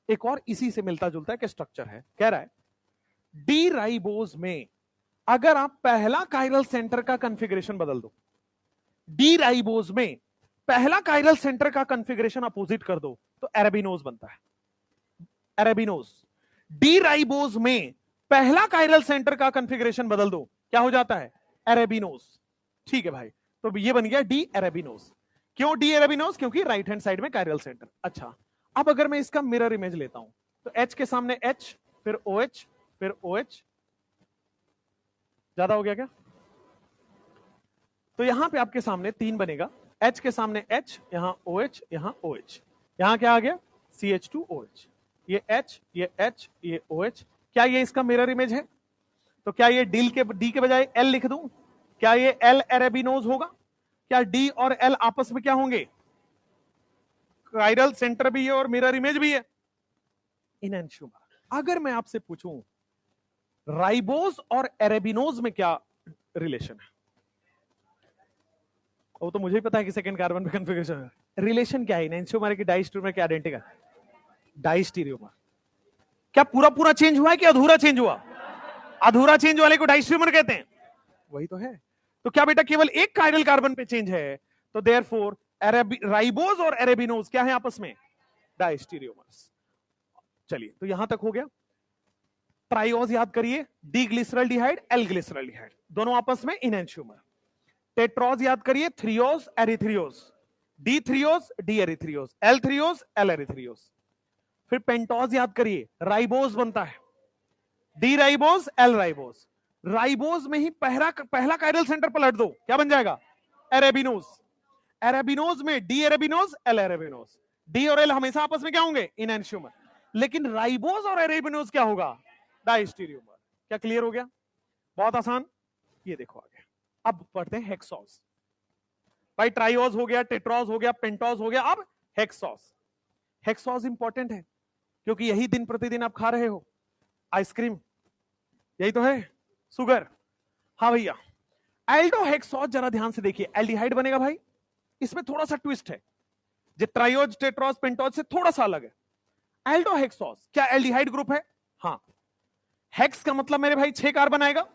एक और इसी से मिलता जुलता है स्ट्रक्चर है। कह रहा है डी राइबोस में अगर आप पहला कायरल सेंटर का कॉन्फ़िगरेशन बदल दो, डी राइबोस में पहला कायरल सेंटर का कॉन्फ़िगरेशन अपोजिट कर दो तो एराबिनोज बनता है। एराबिनोज। डी राइबोस में पहला कायरल सेंटर का कॉन्फ़िगरेशन बदल दो, क्या हो जाता है? एराबिनोज। ठीक है भाई, तो ये बन गया डी एराबिनोज। क्यों डी एराबिनोज? क्योंकि राइट हैंड साइड में कायरल सेंटर। अच्छा, अब अगर मैं इसका मिरर इमेज लेता हूं तो H के सामने H, फिर OH, फिर OH, ज्यादा हो गया क्या? तो यहां पे आपके सामने 3 बनेगा, H के सामने H, यहां OH, यहां OH, यहां क्या आ गया? CH2OH, ये H, ये H, ये OH। क्या ये इसका मिरर इमेज है? तो क्या ये डी के बजाय L लिख दूं? क्या ये L एराबिनोज होगा? क्या D और L आपस में क्या होंगे? कायरल सेंटर भी है और मिरर इमेज भी है, इनएंशियोमर। अगर मैं आपसे पूछूं राइबोस और एराबिनोज में क्या रिलेशन है, वो तो मुझे ही पता है कि सेकंड कार्बन पे कॉन्फ़िगरेशन है। रिलेशन क्या है? इनएंशियोमर की डाइस्टीरियोमर के आइडेंटिकल, डाइस्टीरियोमर। क्या पूरा पूरा चेंज हुआ है कि अधूरा चेंज हुआ? अधूरा चेंज वाले को डाइस्ट्रीमर कहते हैं, वही तो है। तो क्या बेटा केवल एक कायरल कार्बन पे चेंज है, तो देयरफॉर राइबोज और अरेबिनोज क्या है आपस में? डाइस्टीरियोमर्स। चलिए, तो यहां तक हो गया। ट्राइओज याद करिए, डी ग्लिसरल्डिहाइड एल ग्लिसरल्डिहाइड, दोनों आपस में इनएंशियोमर। टेट्रोज याद करिए, थ्रियोज एरिथ्रियोज, डी थ्रियोज डी एरिथ्रियोज, एल थ्रियोज एल एरिथ्रियोज। फिर पेंटोज याद करिए, राइबोज बनता है, D ribose L ribose. Ribose में ही पहला कायरल सेंटर पलट दो, क्या बन जाएगा? एरेबिनोज। एरेबिनोज में डी एरेबिनोज एल एरेबिनोज, डी और एल हमेशा आपस में क्या होंगे? इनएंशियोमर। लेकिन राइबोज और एरेबिनोज क्या होगा? डाइस्टीरियोमर। क्या क्लियर हो गया? बहुत आसान। ये देखो आगे, अब पढ़ते हैं हेक्सोज। भाई ट्राइओज हो गया, टेट्रोज हो गया, पेंटोज हो गया, अब हेक्सोज। हेक्सोज इंपॉर्टेंट है क्योंकि यही दिन प्रतिदिन आप खा रहे हो, आइसक्रीम, यही तो है, शुगर। हाँ भैया, एल्डोहेक्सोज जरा ध्यान से देखिए, एल्डिहाइड बनेगा भाई, इसमें थोड़ा सा ट्विस्ट है, जो ट्राइओज टेट्रोज पेंटोज से थोड़ा सा अलग है। एल्डोहेक्सोज क्या एल्डिहाइड ग्रुप है? हाँ। हेक्स का मतलब मेरे भाई 6 कार्बन आएगा,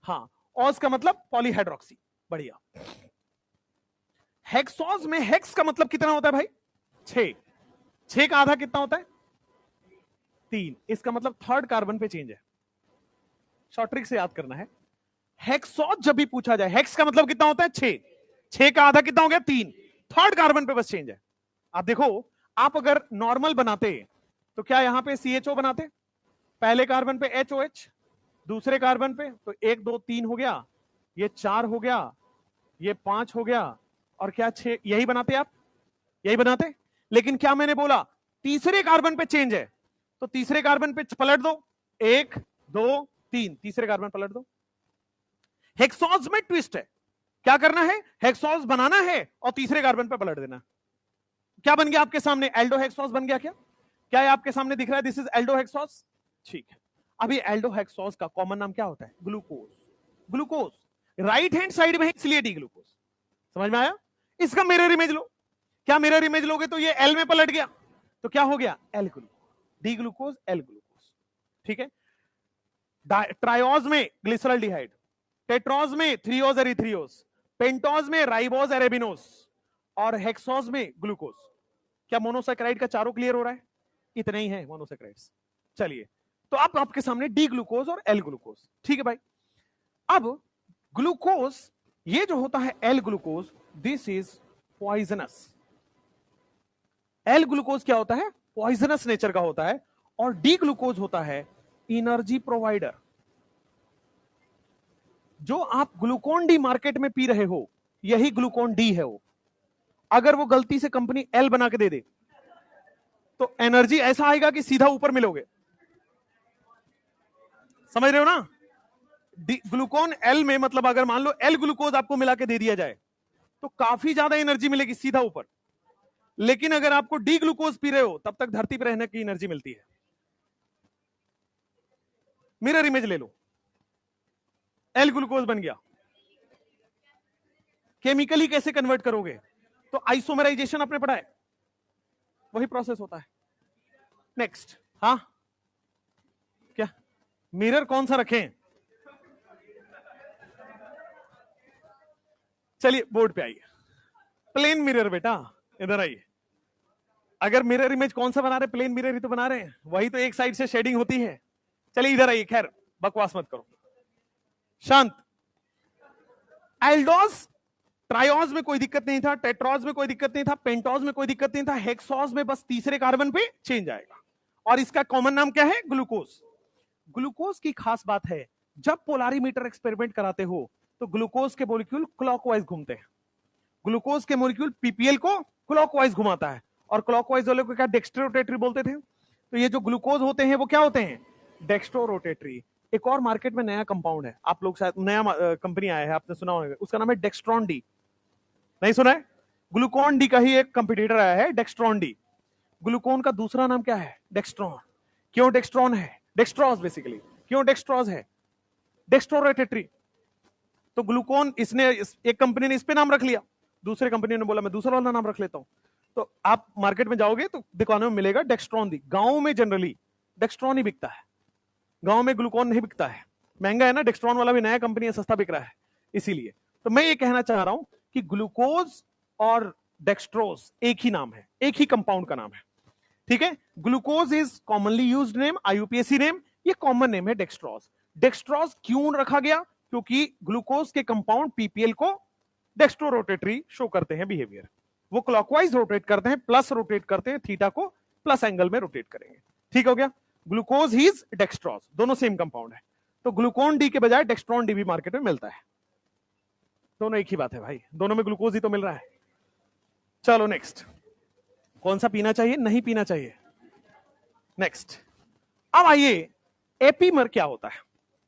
हाँ। ऑज का मतलब पॉलीहाइड्रोक्सी, बढ़िया। हेक्सोज में हेक्स का मतलब कितना होता है भाई? 6। 6 का आधा कितना होता है? 3। इसका मतलब थर्ड कार्बन पे चेंज है। शॉर्ट ट्रिक से याद करना है, हेक्सोज जब भी पूछा जाए, हेक्स का मतलब कितना होता है? 6। 6 का आधा कितना हो गया? 3। थर्ड कार्बन पे बस चेंज है। आप देखो, आप अगर नॉर्मल बनाते तो क्या यहां पे CHO बनाते? पहले कार्बन पे HOH, दूसरे कार्बन पे तो 1 2 3 हो गया, ये 4 हो गया, ये 5 हो गया, और क्या 6? यही बनाते आप, यही बनाते। लेकिन क्या मैंने बोला, तीसरे कार्बन पे चेंज है, तो तीसरे कार्बन पे पलट दो, 1 2 3, तीसरे कार्बन पलट दो। हेक्सोज में ट्विस्ट है, क्या करना है? हेक्सोज बनाना है और तीसरे कार्बन पे पलट देना। क्या बन गया आपके सामने? एल्डोहेक्सोज बन गया। क्या क्या है आपके सामने दिख रहा है? दिस इज एल्डोहेक्सोज, ठीक है। अभी एल्डोहेक्सोज का कॉमन नाम क्या होता है? Glucose. Glucose right hand side में है इसलिए डी ग्लूकोज। समझ में आया? इसका मिरर इमेज लो। क्या मिरर इमेज लोगे तो ये एल में पलट गया, तो क्या हो गया? L glucose, D glucose L glucose, ठीक है। ट्रायोज में ग्लिसरल्डिहाइड, टेट्रोज में थ्रियोज एरिथ्रियोज, पेंटोज में राइबोज एरेबिनोज, और हेक्सोज में ग्लूकोज। क्या मोनोसैकेराइड का चारों क्लियर हो रहा है? इतने ही है मोनोसैकेराइड्स। चलिए, तो अब आपके सामने डी ग्लूकोज और एल ग्लूकोज, ठीक है भाई। अब ग्लूकोज ये जो होता है L glucose, this is poisonous. L glucose क्या होता है? पॉइजनस नेचर का होता है, और डी ग्लूकोज होता है एनर्जी प्रोवाइडर। जो आप ग्लूकोन डी मार्केट में पी रहे हो, यही ग्लूकोन डी है वो। अगर वो गलती से कंपनी एल बना के दे दे तो एनर्जी ऐसा आएगा कि सीधा ऊपर मिलोगे। समझ रहे हो ना? ग्लूकोन एल में मतलब अगर मान लो एल ग्लूकोज आपको मिला के दे दिया जाए तो काफी ज्यादा एनर्जी मिलेगी सीधा ऊपर। लेकिन अगर आपको डी ग्लूकोज पी रहे हो तब तक धरती पर रहने की एनर्जी मिलती है। मिरर इमेज ले लो, एल ग्लूकोज बन गया। केमिकली कैसे कन्वर्ट करोगे? तो आइसोमराइजेशन आपने पढ़ा है, वही प्रोसेस होता है। नेक्स्ट, हाँ क्या मिरर कौन सा रखें? चलिए बोर्ड पे आइए, प्लेन मिरर बेटा, इधर आइए। अगर मिरर इमेज कौन सा बना रहे? प्लेन मिरर ही तो बना रहे हैं, वही तो एक साइड से शेडिंग होती है। चलिए इधर आइए, खैर बकवास मत करो, शांत। एल्डोज ट्रायोज में कोई दिक्कत नहीं था, टेट्रोज में कोई दिक्कत नहीं था, पेंटोज में कोई दिक्कत नहीं था, हेक्सोज में बस तीसरे कार्बन पे चेंज आएगा, और इसका कॉमन नाम क्या है? ग्लूकोज। ग्लूकोज की खास बात है, जब पोलारीमीटर एक्सपेरिमेंट कराते हो तो ग्लूकोज के मॉलिक्यूल क्लॉकवाइज घूमते हैं। ग्लूकोज के मॉलिक्यूल पीपीएल को क्लॉकवाइज घुमाता है, और क्लॉकवाइज वाले को क्या डेक्स्ट्रो रोटेटरी बोलते थे। तो ये जो ग्लूकोज होते हैं वो क्या होते हैं? Dextrorotatory. एक और मार्केट में नया कंपाउंड है, आप लोग शायद नया कंपनी आया है, आपने सुना होगा, उसका नाम है डेक्स्ट्रॉन डी। नहीं सुना है? ग्लूकोन डी का ही एक कंपटीटर आया है, डेक्स्ट्रॉन डी। ग्लूकोन का दूसरा नाम क्या है? डेक्स्ट्रॉन। क्यों डेक्स्ट्रॉन है? Dextrose basically. क्यों डेक्स्ट्रॉज है? Dextrorotatory. तो ग्लूकोन इसने एक कंपनी ने इस पे नाम रख लिया, दूसरे कंपनी ने बोला मैं दूसरा वाला नाम रख लेता हूं। तो आप मार्केट में जाओगे तो दुकानों में मिलेगा डेक्स्ट्रॉन दी। गांव में जनरली डेक्स्ट्रॉन ही बिकता है, गांव में ग्लूकोन नहीं बिकता है, महंगा है ना, डेक्स्ट्रॉन वाला भी नया कंपनी है, सस्ता बिक रहा है इसीलिए। तो मैं ये कहना चाह रहा हूं कि ग्लूकोज और डेक्स्ट्रोज एक ही नाम है, एक ही कंपाउंड का नाम है, ठीक है। Glucose is commonly used name, IUPAC name, ये कॉमन नेम है डेक्स्ट्रोज। डेक्स्ट्रोज क्यों रखा गया? क्योंकि ग्लूकोज के कंपाउंड पीपीएल को डेक्स्ट्रो रोटेटरी शो करते हैं बिहेवियर, वो क्लॉकवाइज रोटेट करते हैं, प्लस रोटेट करते हैं, थीटा को प्लस एंगल में रोटेट करेंगे, ठीक हो गया। ग्लूकोज इज डेक्स्ट्रोज, दोनों सेम कंपाउंड है, तो ग्लूकोन डी के बजाय डेक्स्ट्रॉन डी भी मार्केट में मिलता है, दोनों एक ही बात है भाई, दोनों में ग्लूकोज ही तो मिल रहा है। चलो नेक्स्ट, कौन सा पीना चाहिए, नहीं पीना चाहिए, नेक्स्ट। अब आइए, एपीमर क्या होता है?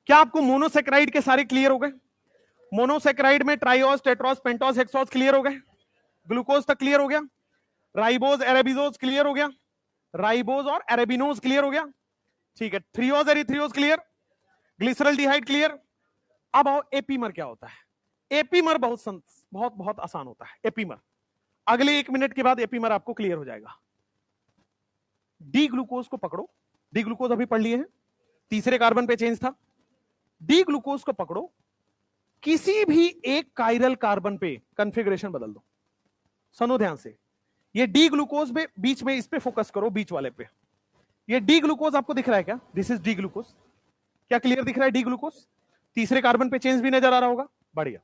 क्या आपको मोनोसेक्राइड के सारे क्लियर हो गए? मोनोसेक्राइड में ट्राइओस, टेट्रोस, पेंटोस, हेक्सोस क्लियर हो गए, ग्लूकोज तक क्लियर हो गया, राइबोज, एरेबिजोज क्लियर हो गया, राइबोज और एरेबिनोज क्लियर हो गया, ठीक है, थ्रियोज, एरिथ्रियोज क्लियर, ग्लिसरल्डिहाइड क्लियर। अब आओ एपीमर क्या होता है? एपीमर बहुत बहुत आसान होता है एपीमर, अगले 1 मिनट के बाद एपीमर आपको क्लियर हो जाएगा। डी ग्लूकोज को पकड़ो, डी ग्लूकोज अभी पढ़ लिए हैं, तीसरे कार्बन पे चेंज था, डी ग्लूकोज को पकड़ो, किसी भी एक कायरल कार्बन पे कॉन्फ़िगरेशन बदल दो। सुनो ध्यान से, ये डी ग्लूकोज में बीच में, इस पे फोकस करो, बीच वाले पे, ये डी ग्लूकोज आपको दिख रहा है क्या? दिस इज डी ग्लूकोज, क्या क्लियर दिख रहा है? डी ग्लूकोज, तीसरे कार्बन पे चेंज भी नजर आ रहा होगा, बढ़िया।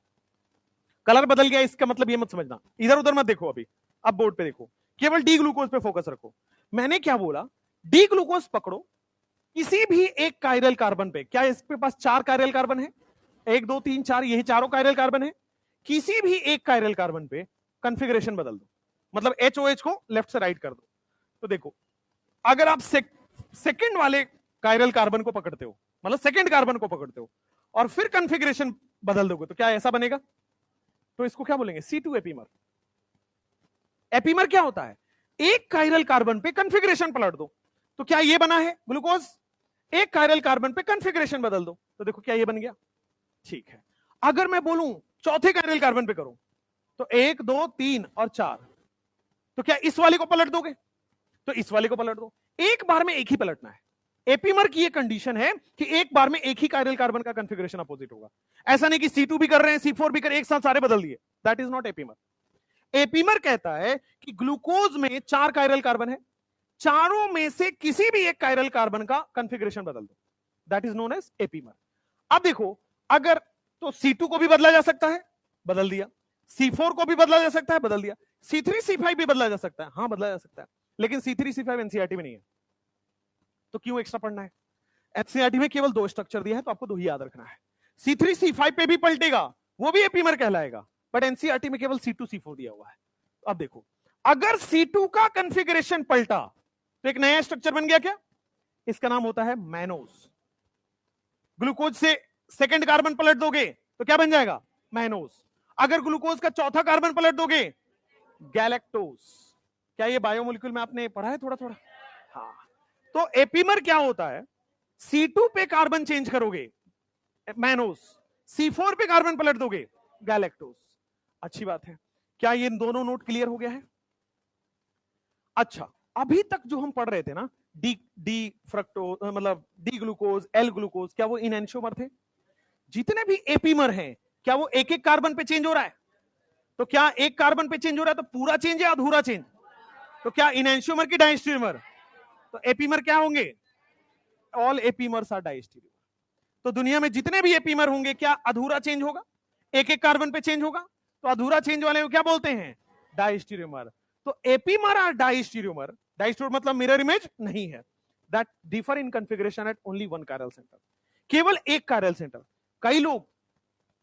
कलर बदल गया इसका मतलब ये मत समझना, इधर उधर मत देखो अभी, अब बोर्ड पे देखो, केवल डी ग्लूकोज पे फोकस रखो। मैंने क्या बोला? डी ग्लूकोज पकड़ो, किसी भी एक कायरल कार्बन पे, क्या इसके पास 4 कायरल कार्बन है? 1 2 3 4, यही चारों कायरल कार्बन है, किसी भी एक कायरल कार्बन पे कॉन्फ़िगरेशन बदल दो, मतलब एचओएच को लेफ्ट से राइट कर दो। तो देखो, अगर आप सेकंड वाले कायरल कार्बन को पकड़ते हो, मतलब सेकंड कार्बन को पकड़ते हो और फिर कॉन्फ़िगरेशन बदल दोगे, तो क्या ऐसा बनेगा? तो इसको क्या बोलेंगे? C2 epimer. एपीमर क्या होता है? एक कायरल कार्बन पे कॉन्फ़िगरेशन पलट दो, तो क्या ये बना है ग्लूकोज? एक कायरल कार्बन पे कॉन्फ़िगरेशन बदल दो, तो देखो क्या ये बन गया, ठीक है। अगर मैं बोलूं चौथे कायरल कार्बन पे करो, तो 1 2 3 और 4, तो क्या इस वाले को पलट दोगे? तो इस वाले को पलट दो, एक बार में एक ही पलटना है। एपीमर की ये कंडीशन है कि एक बार में एक ही कायरल कार्बन का कॉन्फ़िगरेशन अपोजिट होगा, ऐसा नहीं कि C2 भी कर रहे हैं, C4 भी कर, एक साथ सारे बदल दिए, that is not epimer. Epimer कहता है कि ग्लूकोज में 4 कायरल कार्बन है, चारों में से किसी भी एक कायरल कार्बन का कॉन्फ़िगरेशन बदल दो, that is known as epimer. अब देखो, अगर तो C2 को भी बदला जा सकता है, बदल दिया, C4 को भी बदला जा सकता है, बदल दिया, C3 C5 भी बदला जा सकता है, हां बदला जा सकता है, लेकिन C3 C5 एनसीईआरटी में नहीं है, तो क्यों एक्स्ट्रा पढ़ना है? एनसीईआरटी में केवल 2 स्ट्रक्चर दिया है, तो आपको 2 ही याद रखना है। C3 C5 पे भी पलटेगा, वो भी एपीमर कहलाएगा, बट एनसीईआरटी में केवल C2 C4 दिया हुआ है। अब देखो, अगर C2 का कॉन्फ़िगरेशन पलटा तो एक नया स्ट्रक्चर बन गया, क्या? इसका नाम होता है मैनोज। ग्लूकोज से सेकंड कार्बन पलट दोगे तो क्या बन जाएगा? मैनोज। अगर ग्लूकोज का चौथा कार्बन पलट दोगे, गैलेक्टोज। क्या ये बायोमोलिक्यूल में आपने पढ़ा है थोड़ा थोड़ा? हाँ। तो एपीमर क्या होता है? C2 पे कार्बन चेंज करोगे, मैनोज, C4 पे कार्बन पलट दोगे, गैलेक्टोज। अच्छी बात है, क्या ये दोनों नोट क्लियर हो गया है? अच्छा, अभी तक जो हम पढ़ रहे थे ना, डी फ्रक्टोज, मतलब डी ग्लूकोज, एल ग्लूकोज, क्या वो इनएंशियोमर थे? जितने भी एपीमर हैं, क्या वो एक एक कार्बन पे चेंज हो रहा है? तो क्या एक कार्बन पे चेंज हो रहा है तो पूरा चेंज या अधूरा चेंज? तो क्या इनएंशियोमर की डायस्टीरियोमर? तो एपीमर क्या होंगे? All epimers are diastereomer. तो दुनिया में जितने भी एपीमर होंगे, क्या अधूरा चेंज होगा? एक एक कार्बन पे चेंज होगा, तो अधूरा चेंज वाले को क्या बोलते हैं? डायस्टीरियोमर। तो एपीमर आर डायस्टीरियोमर, डायस्टीरियोमर मतलब मिरर इमेज नहीं है, that differ in configuration at only one chiral centre, केवल एक कायरल सेंटर। कई लोग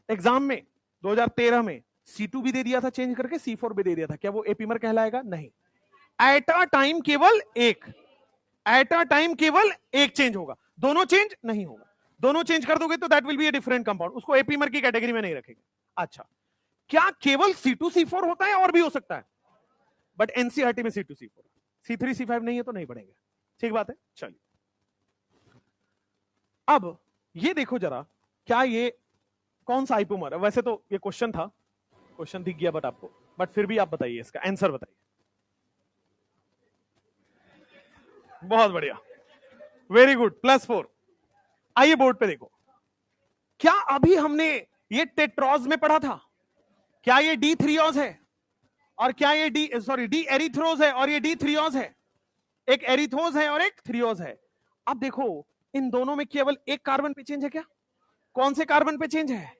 एग्जाम में 2013 में C2 भी दे दिया था चेंज करके, C4 भी दे दिया था, क्या वो एपीमर कहलाएगा? नहीं। एट अ टाइम केवल एक, एट अ टाइम केवल एक चेंज होगा, दोनों चेंज नहीं होगा। दोनों चेंज कर दोगे तो that will be a different compound, उसको एपीमर की कैटेगरी में नहीं रखेंगे। अच्छा, क्या केवल C2 C4 होता है? और भी हो सकता है, बट एनसीईआरटी में C2 C4, C3 C5 नहीं है तो नहीं पढ़ेंगे, ठीक बात है। चलिए, अब ये देखो जरा, क्या ये कौन सा आइपोमर है? वैसे तो ये क्वेश्चन था, क्वेश्चन दिख गया बट आपको, बट फिर भी आप बताइए, इसका आंसर बताइए। बहुत बढ़िया, वेरी गुड, +4। आइए बोर्ड पे देखो, क्या अभी हमने ये टेट्रोज में पढ़ा था? क्या ये डी थ्रियोज है और क्या ये डी एरिथ्रोज है और ये डी थ्रियोज है? एक एरिथोज है और एक थ्रियोज है। अब देखो, इन दोनों में केवल एक कार्बन पे चेंज है क्या? कौन से कार्बन पे चेंज है?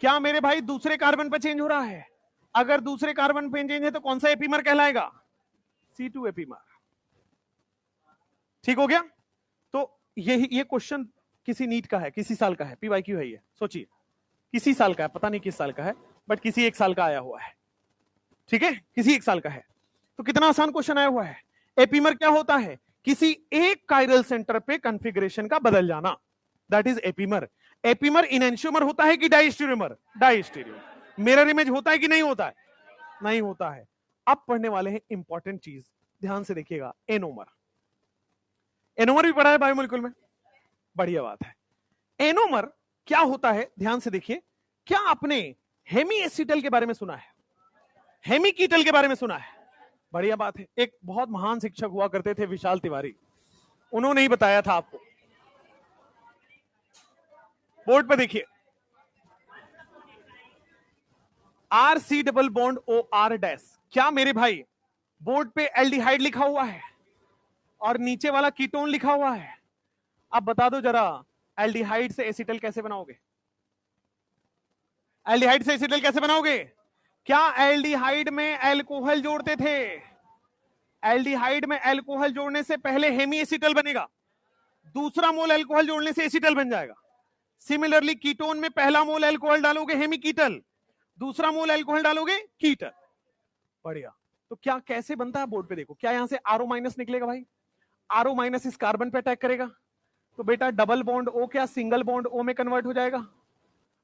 क्या मेरे भाई दूसरे कार्बन पे चेंज हो रहा है? अगर दूसरे कार्बन पे चेंज है तो कौन सा एपीमर कहलाएगा? C2 epimer. ठीक हो गया? तो ये क्वेश्चन किसी नीट का है, किसी साल का है, PYQ है ये, सोचिए किसी साल का है, पता नहीं किस साल का है, बट किसी एक साल का आया हुआ है। ठीक है, किसी एक साल का है। तो कितना आसान क्वेश्चन आया हुआ है। एपीमर क्या होता है? किसी एक कायरल सेंटर पे कॉन्फ़िगरेशन का बदल जाना, दैट इज एपीमर। एपीमर इनएंशियोमर होता है कि डाइस्टेरियोमर? डाइस्टेरियोमर। मिरर इमेज होता है कि नहीं होता है? नहीं होता है। अब पढ़ने वाले हैं इंपॉर्टेंट चीज, ध्यान से देखिएगा, एनोमर। एनोमर भी पढ़ा है बायोमोलिक्यूल में, बढ़िया बात है। एनोमर क्या होता है, ध्यान से देखिए। क्या आपने हेमी एसिटल के बारे में सुना है? हेमी कीटल के बारे में सुना है? बढ़िया बात है। एक बहुत महान शिक्षक हुआ करते थे, विशाल तिवारी, उन्होंने ही बताया था आपको। बोर्ड पे देखिए, RC डबल बॉन्ड OR-। क्या मेरे भाई बोर्ड पे एल्डिहाइड लिखा हुआ है और नीचे वाला कीटोन लिखा हुआ है? अब बता दो जरा, एल्डिहाइड से एसिटल कैसे बनाओगे? एल्डिहाइड से एसिटल कैसे बनाओगे? क्या एल्डिहाइड में एल्कोहल जोड़ते थे? एल्डिहाइड में एल्कोहल जोड़ने से पहले हेमी एसिटल बनेगा, दूसरा मोल एल्कोहल जोड़ने से एसिटल बन जाएगा। सिमिलरली कीटोन में पहला मोल एल्कोहल डालोगे हेमी कीटल, दूसरा मोल एल्कोहल डालोगे कीटल। बढ़िया। तो क्या कैसे बनता है बोर्ड पे देखो, क्या यहां से RO- निकलेगा भाई? RO- इस कार्बन पे अटैक करेगा तो बेटा डबल बॉन्ड O क्या सिंगल बॉन्ड O में कन्वर्ट हो जाएगा?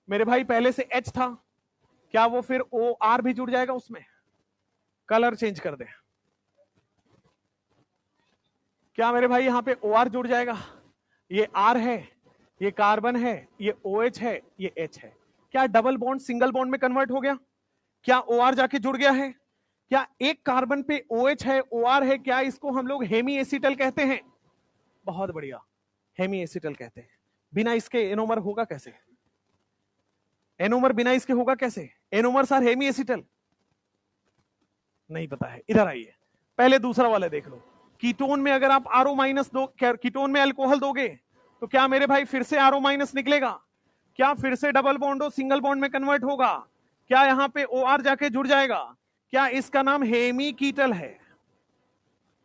मेरे भाई पहले से H था, क्या वो फिर OR भी जुड़ जाएगा उसमें? कलर चेंज कर दे, क्या मेरे भाई यहां पे OR जुड़ जाएगा? ये R है, ये कार्बन है, ये OH है, ये H है। क्या डबल बॉन्ड सिंगल बॉन्ड में कन्वर्ट हो गया? क्या OR जाके जुड़ गया है? क्या एक कार्बन पे OH है, OR है, क्या इसको हम लोग हेमी एसिटल कहते हैं? बहुत बढ़िया, हेमी एसिटल कहते हैं। बिना इसके एनोमर होगा कैसे? एनोमर बिना इसके होगा कैसे? एनोमर सर हेमी एसिटल नहीं पता है? इधर आइए, पहले दूसरा वाला देख लो। कीटोन में अगर आप RO- दो, कीटोन में अल्कोहल दोगे तो क्या मेरे भाई फिर से RO- निकलेगा? क्या फिर से डबल बॉन्ड सिंगल बॉन्ड में कन्वर्ट होगा? क्या यहां पे OR जाके जुड़ जाएगा? क्या इसका नाम हेमी कीटल है?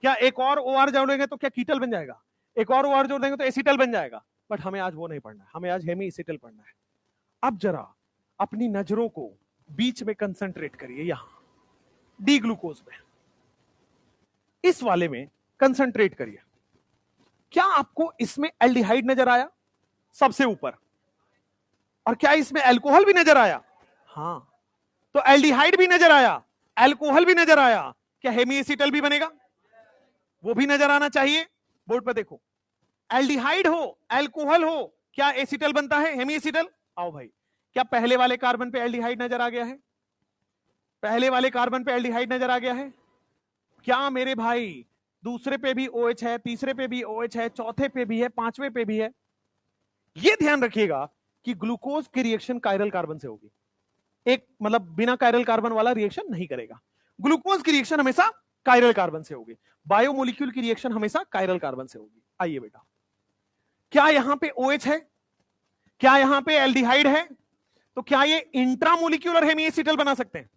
क्या एक और OR जोड़ेंगे तो क्या कीटल बन जाएगा? एक और OR जोड़ देंगे तो एसिटल बन जाएगा? बट हमें आज वो नहीं पढ़ना है, हमें आज हेमी एसिटल पढ़ना है। अब जरा अपनी नजरों को बीच में कंसंट्रेट करिए, यहां डी ग्लूकोज में, इस वाले में कंसंट्रेट करिए। क्या आपको इसमें एल्डिहाइड नजर आया सबसे ऊपर? और क्या इसमें अल्कोहल भी नजर आया? हाँ, तो एल्डिहाइड भी नजर आया, अल्कोहल भी नजर आया, क्या हेमी एसिटल भी बनेगा? वो भी नजर आना चाहिए। बोर्ड पर देखो, एल्डिहाइड हो, अल्कोहल हो, क्या एसिटल बनता है, हेमी एसिटल? आओ भाई, क्या पहले वाले कार्बन पे एल्डिहाइड नजर आ गया है? पहले वाले कार्बन पे एल्डिहाइड नजर आ गया है? क्या मेरे भाई दूसरे पे भी OH है, तीसरे पे भी OH है, चौथे पे भी है, पांचवें पे भी है? ये ध्यान रखिएगा कि ग्लूकोज की रिएक्शन कायरल कार्बन से होगी, एक मतलब बिना कायरल कार्बन वाला रिएक्शन नहीं करेगा। ग्लूकोज की रिएक्शन हमेशा कायरल कार्बन से होगी, बायोमोलिक्यूल की रिएक्शन हमेशा कायरल कार्बन से होगी। आइए बेटा, क्या यहां पे OH है, क्या यहां पे एल्डिहाइड है, तो क्या ये इंट्रामोलिक्यूलर हेमी एसिटल बना सकते हैं?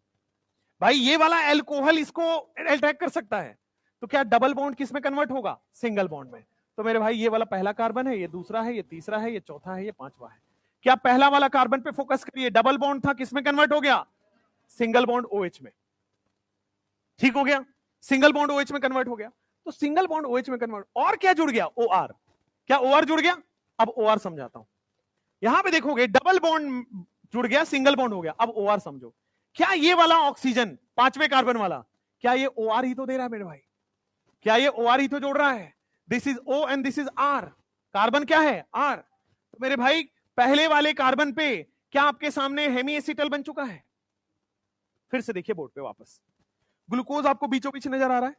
भाई ये वाला एल्कोहल इसको अटैक कर सकता है, तो क्या डबल बॉन्ड किस में कन्वर्ट होगा? सिंगल बॉन्ड में। तो मेरे भाई ये वाला पहला कार्बन है, ये दूसरा है, ये तीसरा है, ये चौथा है, ये पांचवा है। क्या पहला वाला कार्बन पे फोकस करिए, डबल बॉन्ड था, किस में कन्वर्ट हो गया? सिंगल बॉन्ड OH में। ठीक हो गया, सिंगल बॉन्ड OH में कन्वर्ट हो गया। तो सिंगल बॉन्ड OH में कन्वर्ट, और क्या जुड़ गया? OR। क्या OR जुड़ गया? अब OR समझाता हूं। यहां पे देखोगे डबल बॉन्ड जुड़ गया, सिंगल बॉन्ड हो गया। अब OR समझो, क्या ये वाला ऑक्सीजन पांचवें कार्बन वाला, क्या ये OR ही तो दे रहा है मेरे भाई? क्या ये OR ही तो जोड़ रहा है? This is O and this is R। Carbon क्या है? R। तो मेरे भाई पहले वाले कार्बन पे क्या आपके सामने हेमी एसिटल बन चुका है? फिर से देखिए बोर्ड पे वापस, ग्लूकोज आपको बीचों बीच नजर आ रहा है,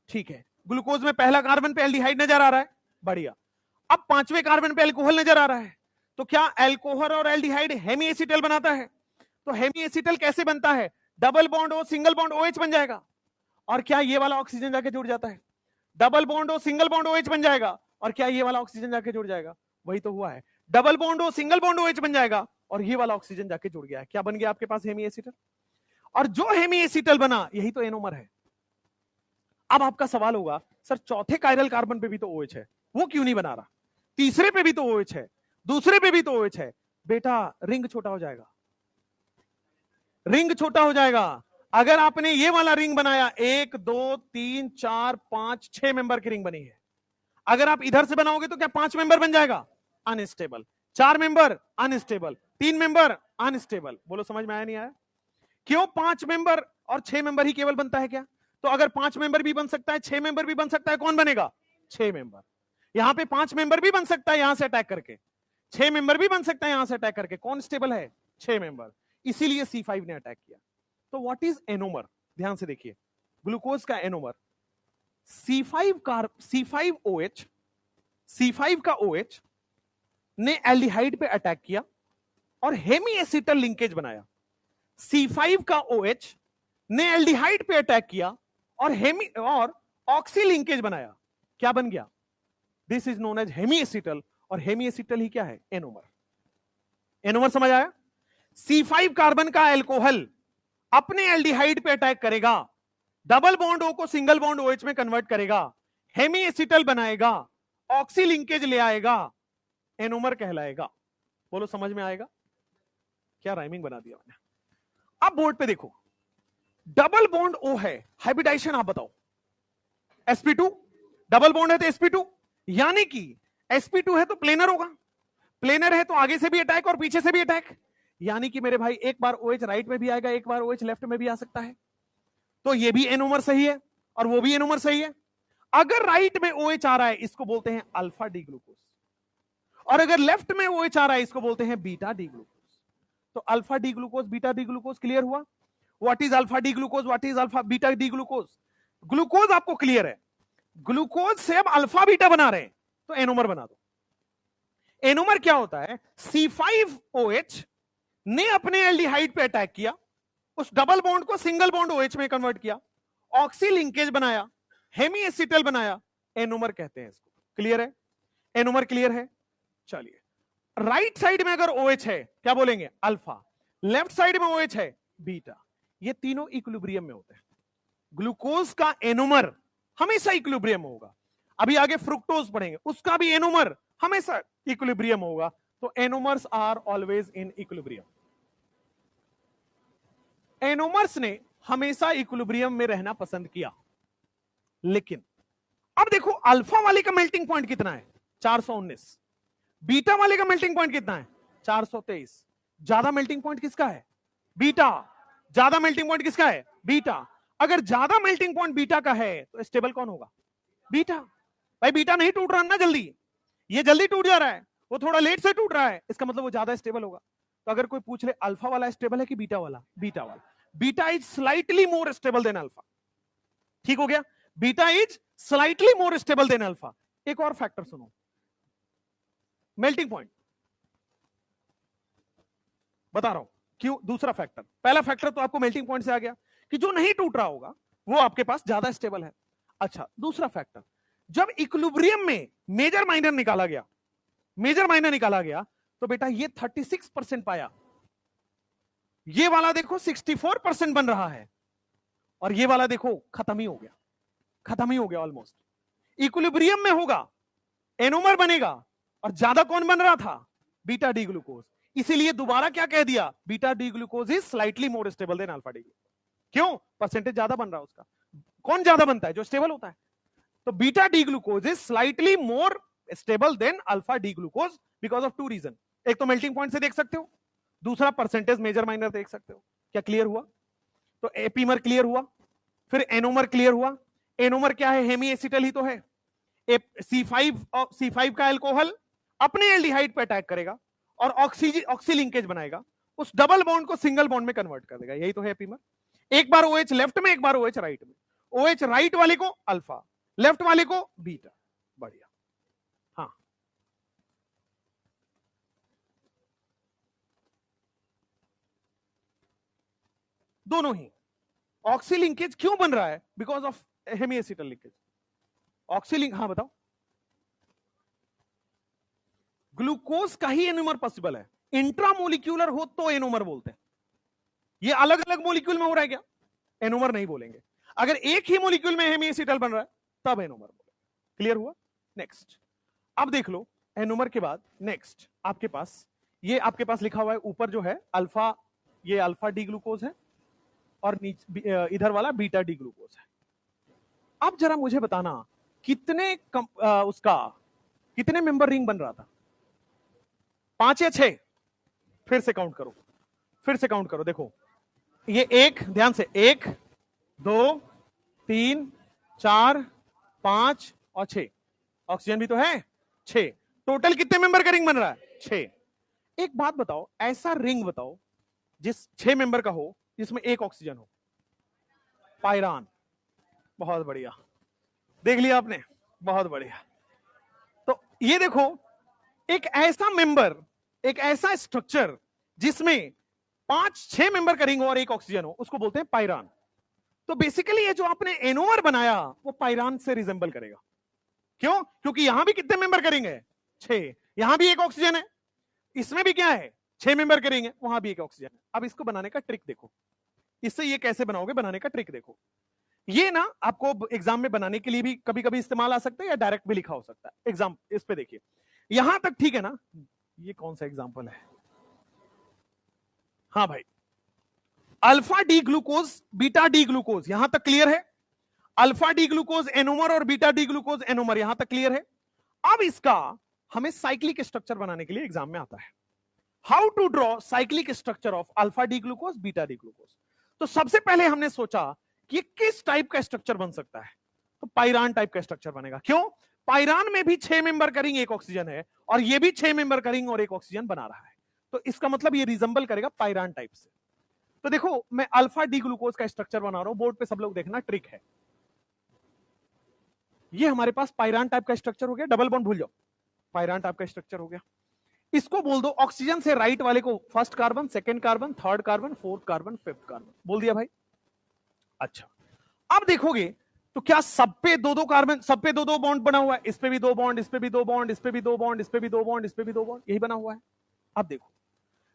ठीक है। ग्लूकोज में पहला कार्बन पे एल्डिहाइड नजर आ रहा है, बढ़िया। अब पांचवें कार्बन पे अल्कोहल नजर आ रहा है, तो क्या अल्कोहल और एल्डिहाइड हेमी एसिटल बनाता है? तो हेमी एसिटल कैसे बनता है? Double bond O single bond OH बन जाएगा, और क्या ये वाला ऑक्सीजन जाके जुड़ जाता है? Double bond O single bond OH बन जाएगा, और क्या ये वाला ऑक्सीजन जाके जुड़ जाएगा? वही तो हुआ है, double bond O single bond OH बन जाएगा, और ये वाला ऑक्सीजन जाके जुड़ गया है। क्या बन गया आपके पास? Hemy acetal. और जो हेमी एसिटल बना यही तो एनोमर है। अब आपका सवाल होगा, सर चौथे कायरल कार्बन पे भी तो OH है, वो क्यों नहीं बना रहा? तीसरे पे भी तो OH है, दूसरे पे भी तो OH है। बेटा रिंग छोटा हो जाएगा, रिंग छोटा हो जाएगा। अगर आपने ये वाला रिंग बनाया, 1 2 3 4 5 6 मेंबर की रिंग बनी है, अगर आप इधर से बनाओगे तो क्या 5 मेंबर बन जाएगा? Unstable. 4 member unstable, 3 member unstable. बोलो समझ में आया नहीं आया? क्यों 5 मेंबर और 6 मेंबर ही केवल बनता है क्या? तो अगर 5 मेंबर भी बन सकता है, 6 मेंबर भी बन सकता है, कौन बनेगा? 6 मेंबर। यहां पे 5 मेंबर भी बन सकता है यहां से अटैक करके, 6 मेंबर भी बन सकता है यहां से अटैक करके, कौन स्टेबल है? 6 मेंबर। इसीलिए C5 ने अटैक किया। तो व्हाट इज एनोमर? ध्यान से देखिए, ग्लूकोज का एनोमर C5OH, C5 का OH ने एल्डिहाइड पे अटैक किया और हेमी एसिटल लिंकेज बनाया। C5 का OH ने एल्डिहाइड पे अटैक किया और ऑक्सी लिंकेज बनाया। क्या बन गया? This is known as hemiacetal, और हेमी एसिटल ही क्या है? एनोमर। एनोमर समझ आया? C5 कार्बन का अल्कोहल अपने एल्डिहाइड पे अटैक करेगा, डबल बॉन्ड O को सिंगल बॉन्ड OH में कन्वर्ट करेगा, हेमी एसिटल बनाएगा, ऑक्सी लिंकेज ले आएगा, एनोमर कहलाएगा। बोलो समझ में आएगा? क्या राइमिंग बना दिया मैंने। अब बोर्ड पे देखो, डबल बॉन्ड O है, हाइब्रिडाइजेशन आप बताओ। sp2 डबल बॉन्ड है तो sp2, यानी कि sp2 है तो प्लेनर होगा, प्लेनर है तो आगे से भी अटैक और पीछे से भी अटैक, यानी कि मेरे भाई एक बार OH राइट में भी आएगा, एक बार OH लेफ्ट में भी आ सकता है। तो ये भी एनोमर सही है और वो भी एनोमर सही है। अगर राइट में OH आ रहा है इसको बोलते हैं अल्फा डी ग्लूकोज, और अगर लेफ्ट में OH आ रहा है इसको बोलते हैं बीटा डी ग्लूकोज। तो alpha D glucose, beta D glucose clear हुआ? What is alpha D glucose, what is alpha beta D glucose? Glucose आपको क्लियर है, ग्लूकोज से अब अल्फा बीटा बना रहे हैं तो एनोमर बना दो। एनोमर क्या होता है? C5OH ने अपने एल्डिहाइड पे अटैक किया, उस डबल बॉन्ड को सिंगल बॉन्ड OH में कन्वर्ट किया, ऑक्सी लिंकेज बनाया, हेमी एसिटल बनाया, एनोमर कहते हैं इसको। क्लियर है? एनोमर क्लियर है? चलिए, राइट साइड में अगर OH है क्या बोलेंगे? अल्फा, लेफ्ट साइड में OH है बीटा। ये तीनों इक्विलिब्रियम में होते हैं। ग्लूकोज का एनोमर हमेशा इक्विलिब्रियम होगा। अभी आगे फ्रुक्टोज पढ़ेंगे, उसका भी एनोमर हमेशा इक्विलिब्रियम होगा। तो anomers are always in equilibrium. Anomers ने हमेशा इक्विलिब्रियम में रहना पसंद किया। लेकिन अब देखो, अल्फा वाले का मेल्टिंग पॉइंट कितना है? 419। बीटा वाले का मेल्टिंग पॉइंट कितना है? 423। ज्यादा मेल्टिंग पॉइंट किसका है? बीटा। ज्यादा मेल्टिंग पॉइंट किसका है? बीटा। अगर ज्यादा मेल्टिंग पॉइंट बीटा का है तो स्टेबल कौन होगा? बीटा। भाई बीटा नहीं टूट रहा ना जल्दी, ये जल्दी टूट जा रहा है, वो थोड़ा लेट से टूट रहा है, इसका मतलब वो ज्यादा स्टेबल होगा। तो अगर कोई पूछ ले अल्फा वाला स्टेबल है कि बीटा वाला? बीटा वाला। Beta is slightly more stable than alpha. ठीक हो गया? Beta is slightly more stable than alpha. एक और फैक्टर सुनो, मेल्टिंग पॉइंट बता रहा हूं क्यों। दूसरा फैक्टर, पहला फैक्टर तो आपको मेल्टिंग पॉइंट से आ गया कि जो नहीं टूट रहा होगा वो आपके पास ज्यादा स्टेबल है। अच्छा, दूसरा फैक्टर, जब इक्विलिब्रियम में मेजर माइनर निकाला गया, मेजर माइनर निकाला गया तो बेटा ये 36% पाया, ये वाला देखो 64% बन रहा है, और ये वाला देखो खत्म ही हो गया, खत्म ही हो गया ऑलमोस्ट। इक्विलिब्रियम में होगा, एनोमर बनेगा, और ज्यादा कौन बन रहा था? Beta D glucose. इसीलिए दोबारा क्या कह दिया? Beta D glucose is slightly more stable than alpha D glucose. क्यों? परसेंटेज ज्यादा बन रहा है उसका। कौन ज्यादा बनता है? जो स्टेबल होता है। तो beta D glucose is slightly more stable than alpha D glucose because of 2 reason. एक तो मेल्टिंग पॉइंट से देख सकते हो, दूसरा परसेंटेज मेजर माइनर देख सकते हो। क्या क्लियर हुआ? तो एपीमर क्लियर हुआ, फिर एनोमर क्लियर हुआ। एनोमर क्या है? हेमी एसिटल ही तो है। C5 का अल्कोहल अपने एल्डिहाइड पे अटैक करेगा और ऑक्सी लिंकेज बनाएगा, उस डबल बॉन्ड को सिंगल बॉन्ड में कन्वर्ट कर देगा। यही तो है एपीमर। एक बार OH लेफ्ट में, एक बार OH राइट में। OH राइट वाले को अल्फा, लेफ्ट वाले को बीटा। बढ़िया। हाँ, दोनों ही। ऑक्सी लिंकेज क्यों बन रहा है? Because of hemiacetal linkage. Oxy link, हाँ बताओ। ग्लूकोज का ही एनोमर पॉसिबल है, इंट्रामोलिक्यूलर हो तो एनोमर बोलते हैं। ये अलग अलग मोलिक्यूल में हो रहा है क्या, एनोमर नहीं बोलेंगे। अगर एक ही मोलिक्यूल में हेमीएसिटल बन रहा है तब एनोमर बोलेंगे। क्लियर हुआ? नेक्स्ट अब देख लो, एनोमर के बाद नेक्स्ट आपके पास ये आपके पास लिखा हुआ है ऊपर जो है अल्फा, ये अल्फा डी ग्लूकोज है और नीचे इधर वाला बीटा डी ग्लूकोज है। अब जरा मुझे बताना कितने उसका कितने मेंबर रिंग बन रहा था? 5 या 6? फिर से काउंट करो, फिर से काउंट करो। देखो ये एक, ध्यान से, 1 2 3 4 5 और 6, ऑक्सीजन भी तो है 6। टोटल कितने मेंबर का रिंग बन रहा है? 6। एक बात बताओ, ऐसा रिंग बताओ जिस 6 मेंबर का हो जिसमें एक ऑक्सीजन हो। पायरान। बहुत बढ़िया, देख लिया आपने, बहुत बढ़िया। तो ये देखो, एक ऐसा मेंबर, एक ऐसा स्ट्रक्चर जिसमें 5-6 मेंबर का रिंग हो और एक ऑक्सीजन हो, उसको बोलते हैं पायरान। तो बेसिकली ये जो आपने एनोमर बनाया वो पायरान से रिजेंबल करेगा। क्यों? क्योंकि यहां भी कितने मेंबर का रिंग है? 6। यहां भी एक ऑक्सीजन है, इसमें भी क्या है? 6 मेंबर का रिंग है, वहां भी एक ऑक्सीजन है। अब इसको बनाने का ट्रिक देखो, इससे ये कैसे बनाओगे, बनाने का ट्रिक देखो। ये ना आपको एग्जाम में बनाने के लिए भी कभी कभी इस्तेमाल आ सकता है या डायरेक्ट भी लिखा हो सकता है। एग्जाम इस पे देखिए, यहां तक ठीक है ना? ये कौन सा एग्जाम्पल है? हाँ भाई, alpha D glucose beta D glucose, यहां तक क्लियर है? अल्फा डी ग्लूकोज एनोमर और बीटा डी ग्लूकोज एनोमर, यहां तक क्लियर है? अब इसका हमें साइक्लिक स्ट्रक्चर बनाने के लिए एग्जाम में आता है। How to draw cyclic structure of alpha D glucose beta D glucose. तो सबसे पहले हमने सोचा कि किस टाइप का स्ट्रक्चर बन सकता है, तो पायरान टाइप का स्ट्रक्चर बनेगा। क्यों? पायरान में भी 6 मेंबर का रिंग, एक ऑक्सीजन है, और ये भी 6 मेंबर का रिंग और एक ऑक्सीजन बना रहा है। तो इसका मतलब ये रिजेंबल करेगा पायरान टाइप से। तो देखो, मैं अल्फा डी ग्लूकोज का स्ट्रक्चर बना रहा हूं, बोर्ड पे सब लोग देखना, ट्रिक है। ये हमारे पास पायरान टाइप का स्ट्रक्चर हो गया, डबल बॉन्ड भूल जाओ, पायरान टाइप का स्ट्रक्चर हो गया। इसको बोल दो ऑक्सीजन से राइट वाले को first carbon, second carbon, third carbon, fourth carbon, fifth carbon, बोल दिया भाई। अच्छा, अब देखोगे तो क्या सब पे 2-2 कार्बन, सब पे 2-2 बॉन्ड बना हुआ है? इस पे भी 2 बॉन्ड, इस पे भी 2 बॉन्ड, इस पे भी 2 बॉन्ड, इस पे भी 2 बॉन्ड, इस पे भी 2 बॉन्ड, यही बना हुआ है। अब देखो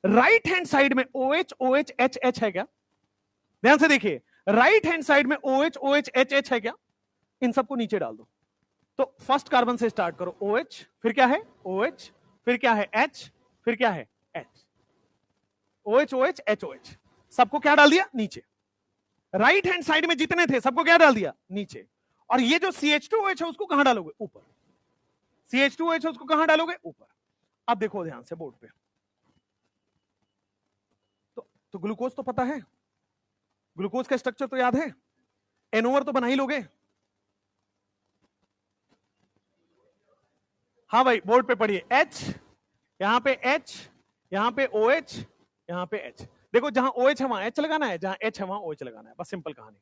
राइट हैंड साइड में OH OH H H है क्या? ध्यान से देखिए, राइट हैंड साइड में OH OH H H है क्या? इन सबको नीचे डाल दो। तो फर्स्ट कार्बन से स्टार्ट करो, OH, फिर क्या है? OH, फिर क्या है? H, फिर क्या है? H। OH OH H OH, सबको क्या डाल दिया? नीचे। राइट हैंड साइड में जितने थे सबको क्या डाल दिया? नीचे। और ये जो CH2OH है उसको कहां डालोगे? ऊपर। CH2OH है उसको कहां डालोगे? ऊपर। अब देखो ध्यान से बोर्ड पे, तो ग्लूकोज तो पता है, ग्लूकोज का स्ट्रक्चर तो याद है, एनोमर तो बना ही लोगे। हाँ भाई, बोर्ड पे पढ़िए, H, यहां पे H, यहां पे OH, यहां पे H। देखो जहां OH है वहां H लगाना है, जहां H है वहां OH लगाना है, बस सिंपल कहानी।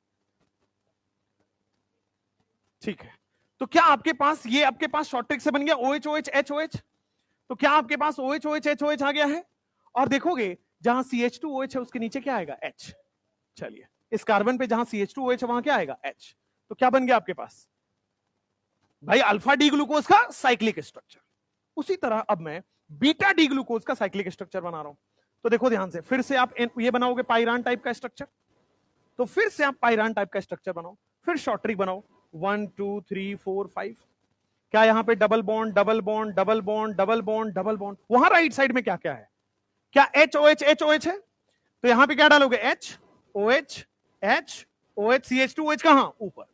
ठीक है, तो क्या आपके पास ये आपके पास शॉर्ट ट्रिक से बन गया OH OH H OH? तो क्या आपके पास OH OH H OH आ गया है? और देखोगे जहां CH2OH है उसके नीचे क्या आएगा? H। चलिए, इस कार्बन पे जहां CH2OH है वहां क्या आएगा? H। तो क्या बन गया आपके पास भाई? अल्फा डी ग्लूकोज का साइक्लिक स्ट्रक्चर। उसी तरह अब मैं बीटा डी ग्लूकोज का साइक्लिक स्ट्रक्चर बना रहा हूं। तो देखो ध्यान से, फिर से आप ये बनाओगे पायरान टाइप का स्ट्रक्चर। तो फिर से आप पायरान टाइप का स्ट्रक्चर बनाओ, फिर शॉर्ट ट्रिक बनाओ, 1 2 3 4 5। क्या यहां पे double bond, double bond, double bond, double bond, double bond? वहां राइट साइड में क्या क्या है? क्या H OH H OH है? तो यहां पे क्या डालोगे? H OH H OH, CH2OH कहां? ऊपर,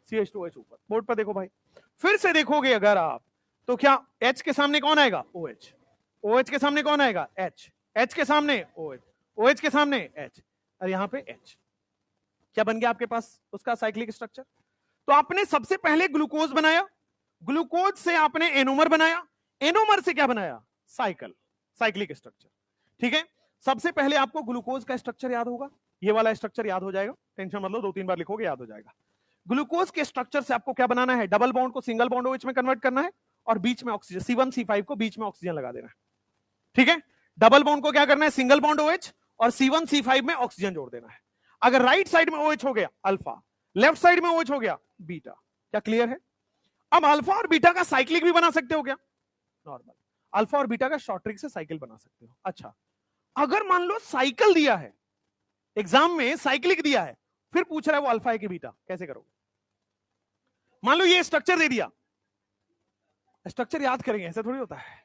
CH2OH ऊपर। बोर्ड पर देखो भाई, फिर से देखोगे अगर आप, तो क्या H के सामने कौन आएगा? OH। OH के सामने कौन आएगा? H। H के सामने OH, OH के सामने H, और यहां पे H। क्या बन गया आपके पास उसका साइक्लिक स्ट्रक्चर? तो आपने सबसे पहले ग्लूकोज बनाया, ग्लूकोज से आपने एनोमर बनाया, एनोमर से क्या बनाया? Cycle, cyclic structure. ठीक है, सबसे पहले आपको ग्लूकोज का स्ट्रक्चर याद होगा, ये वाला स्ट्रक्चर याद हो जाएगा, टेंशन मतलब 2-3 बार लिखोगे याद हो जाएगा। ग्लूकोज के स्ट्रक्चर से आपको क्या बनाना है? डबल बॉन्ड को सिंगल बॉन्ड OH में कन्वर्ट करना है, और बीच में ऑक्सीजन C1 C5 को बीच में ऑक्सीजन लगा देना है। ठीक है, डबल बॉन्ड को क्या करना है? सिंगल बॉन्ड OH, और C1 C5 में ऑक्सीजन जोड़ देना है। अगर राइट साइड में OH हो गया अल्फा, लेफ्ट साइड में OH हो गया बीटा। क्या क्लियर है? अब अल्फा और बीटा का साइक्लिक भी बना सकते हो क्या? नॉर्मल। अल्फा और बीटा का शॉर्ट ट्रिक से साइकिल बना सकते हो। अच्छा, अगर मान लो साइकिल दिया है एग्जाम में, साइक्लिक दिया है, फिर पूछ रहा है वो अल्फा है कि बीटा, कैसे करोगे? मान लो ये स्ट्रक्चर दे दिया, स्ट्रक्चर याद करेंगे, ऐसा थोड़ी होता है।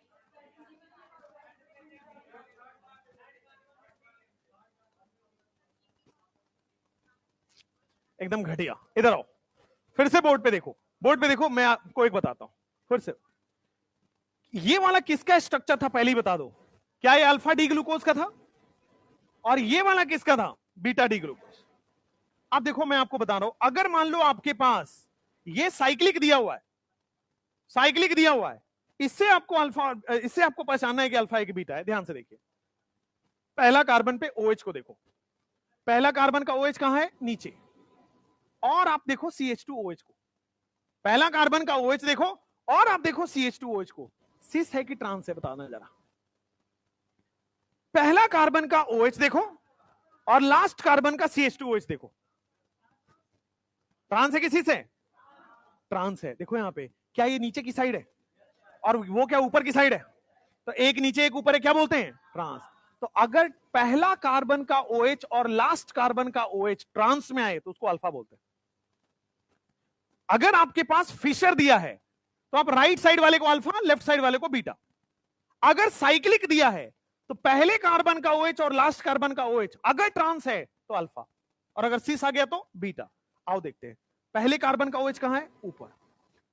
एकदम घटिया। इधर आओ, फिर से बोर्ड पे देखो, बोर्ड पे देखो, मैं आपको एक बताता हूं फिर से। ये वाला किसका स्ट्रक्चर था पहले ही बता दो। क्या ये अल्फा डी ग्लूकोज का था? और ये वाला किसका था? Beta D glucose. अब देखो मैं आपको बता रहा हूं, अगर मान लो आपके पास ये साइक्लिक दिया हुआ है, साइक्लिक दिया हुआ है, इससे आपको अल्फा, इससे आपको पहचानना है कि अल्फा है कि बीटा है। ध्यान से देखिए, पहला कार्बन पे OH को देखो, पहला कार्बन का OH कहां है? नीचे। और आप देखो CH2OH को, पहला कार्बन का OH देखो और आप देखो CH2OH को, सिस है कि ट्रांस है बताना जरा। पहला कार्बन का OH देखो और लास्ट कार्बन का CH2OH देखो, ट्रांस है कि सिस है? ट्रांस है। देखो यहां पे, क्या ये नीचे की साइड है और वो क्या ऊपर की साइड है? तो एक नीचे एक ऊपर है, क्या बोलते हैं? ट्रांस। तो अगर पहला कार्बन का OH और लास्ट कार्बन का OH ट्रांस में आए तो उसको अल्फा बोलते हैं। अगर आपके पास फिशर दिया है तो आप राइट साइड वाले को अल्फा, लेफ्ट साइड वाले को बीटा। अगर साइक्लिक दिया है तो पहले कार्बन का OH और लास्ट कार्बन का OH अगर ट्रांस है तो अल्फा, और अगर सिस आ गया तो बीटा। आओ देखते हैं, पहले कार्बन का OH कहां है? ऊपर।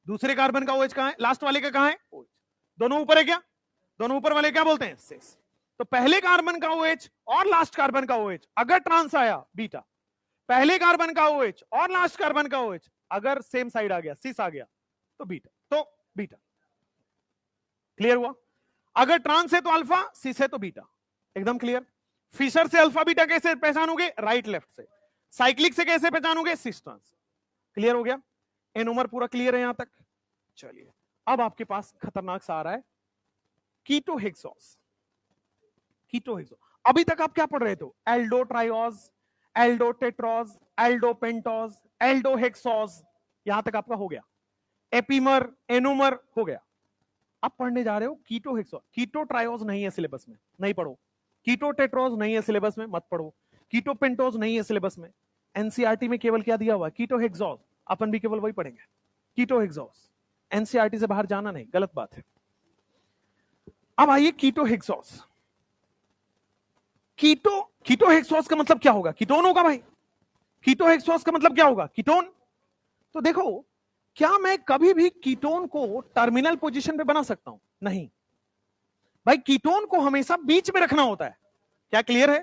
दूसरे कार्बन का OH कहां है? लास्ट वाले का कहां है? OH। दोनों ऊपर है क्या? दोनों ऊपर वाले क्या बोलते हैं? सिस। तो पहले कार्बन का OH और लास्ट कार्बन का OH अगर ट्रांस आया बीटा, पहले कार्बन का OH और लास्ट कार्बन का OH अगर सेम साइड आ गया, सिस आ गया, तो बीटा। तो बीटा। क्लियर हुआ? अगर ट्रांस है तो अल्फा, सिस है तो बीटा। एकदम क्लियर। फिशर से अल्फा बीटा कैसे पहचानोगे? राइट लेफ्ट से। साइक्लिक से कैसे पहचानोगे? Cis trans. क्लियर हो गया? एनोमर पूरा क्लियर है यहां तक? चलिए, अब आपके पास खतरनाक सा आ रहा है कीटोहेक्सोस। कीटोहेक्सोस, अभी तक आप क्या पढ़ रहे थे? एल्डोट्रायोज, एल्डोटेट्रोज, एल्डोपेंटोज, एल्डोहेक्सोस, यहां तक आपका हो गया। एपीमर, एनोमर हो गया। आप पढ़ने जा रहे हो कीटोहेक्सोस। कीटोट्रायोज नहीं है सिलेबस में, नहीं पढ़ो। कीटोटेट्रोज नहीं है सिलेबस में, मत पढ़ो। कीटोपेंटोज नहीं है सिलेबस में। एनसीईआरटी में केवल क्या दिया हुआ? कीटोहेक्सोस। अपन भी केवल वही पढ़ेंगे, कीटोहेक्सोस। एनसीईआरटी से बाहर जाना नहीं, गलत बात है। अब आइए कीटोहेक्सोस। कीटोहेक्सोस का मतलब क्या होगा? कीटोन होगा भाई। कीटोहेक्सोस का मतलब क्या होगा? कीटोन। तो देखो, क्या मैं कभी भी कीटोन को टर्मिनल पोजीशन पे बना सकता हूं? नहीं भाई, कीटोन को हमेशा बीच में रखना होता है। क्या क्लियर है?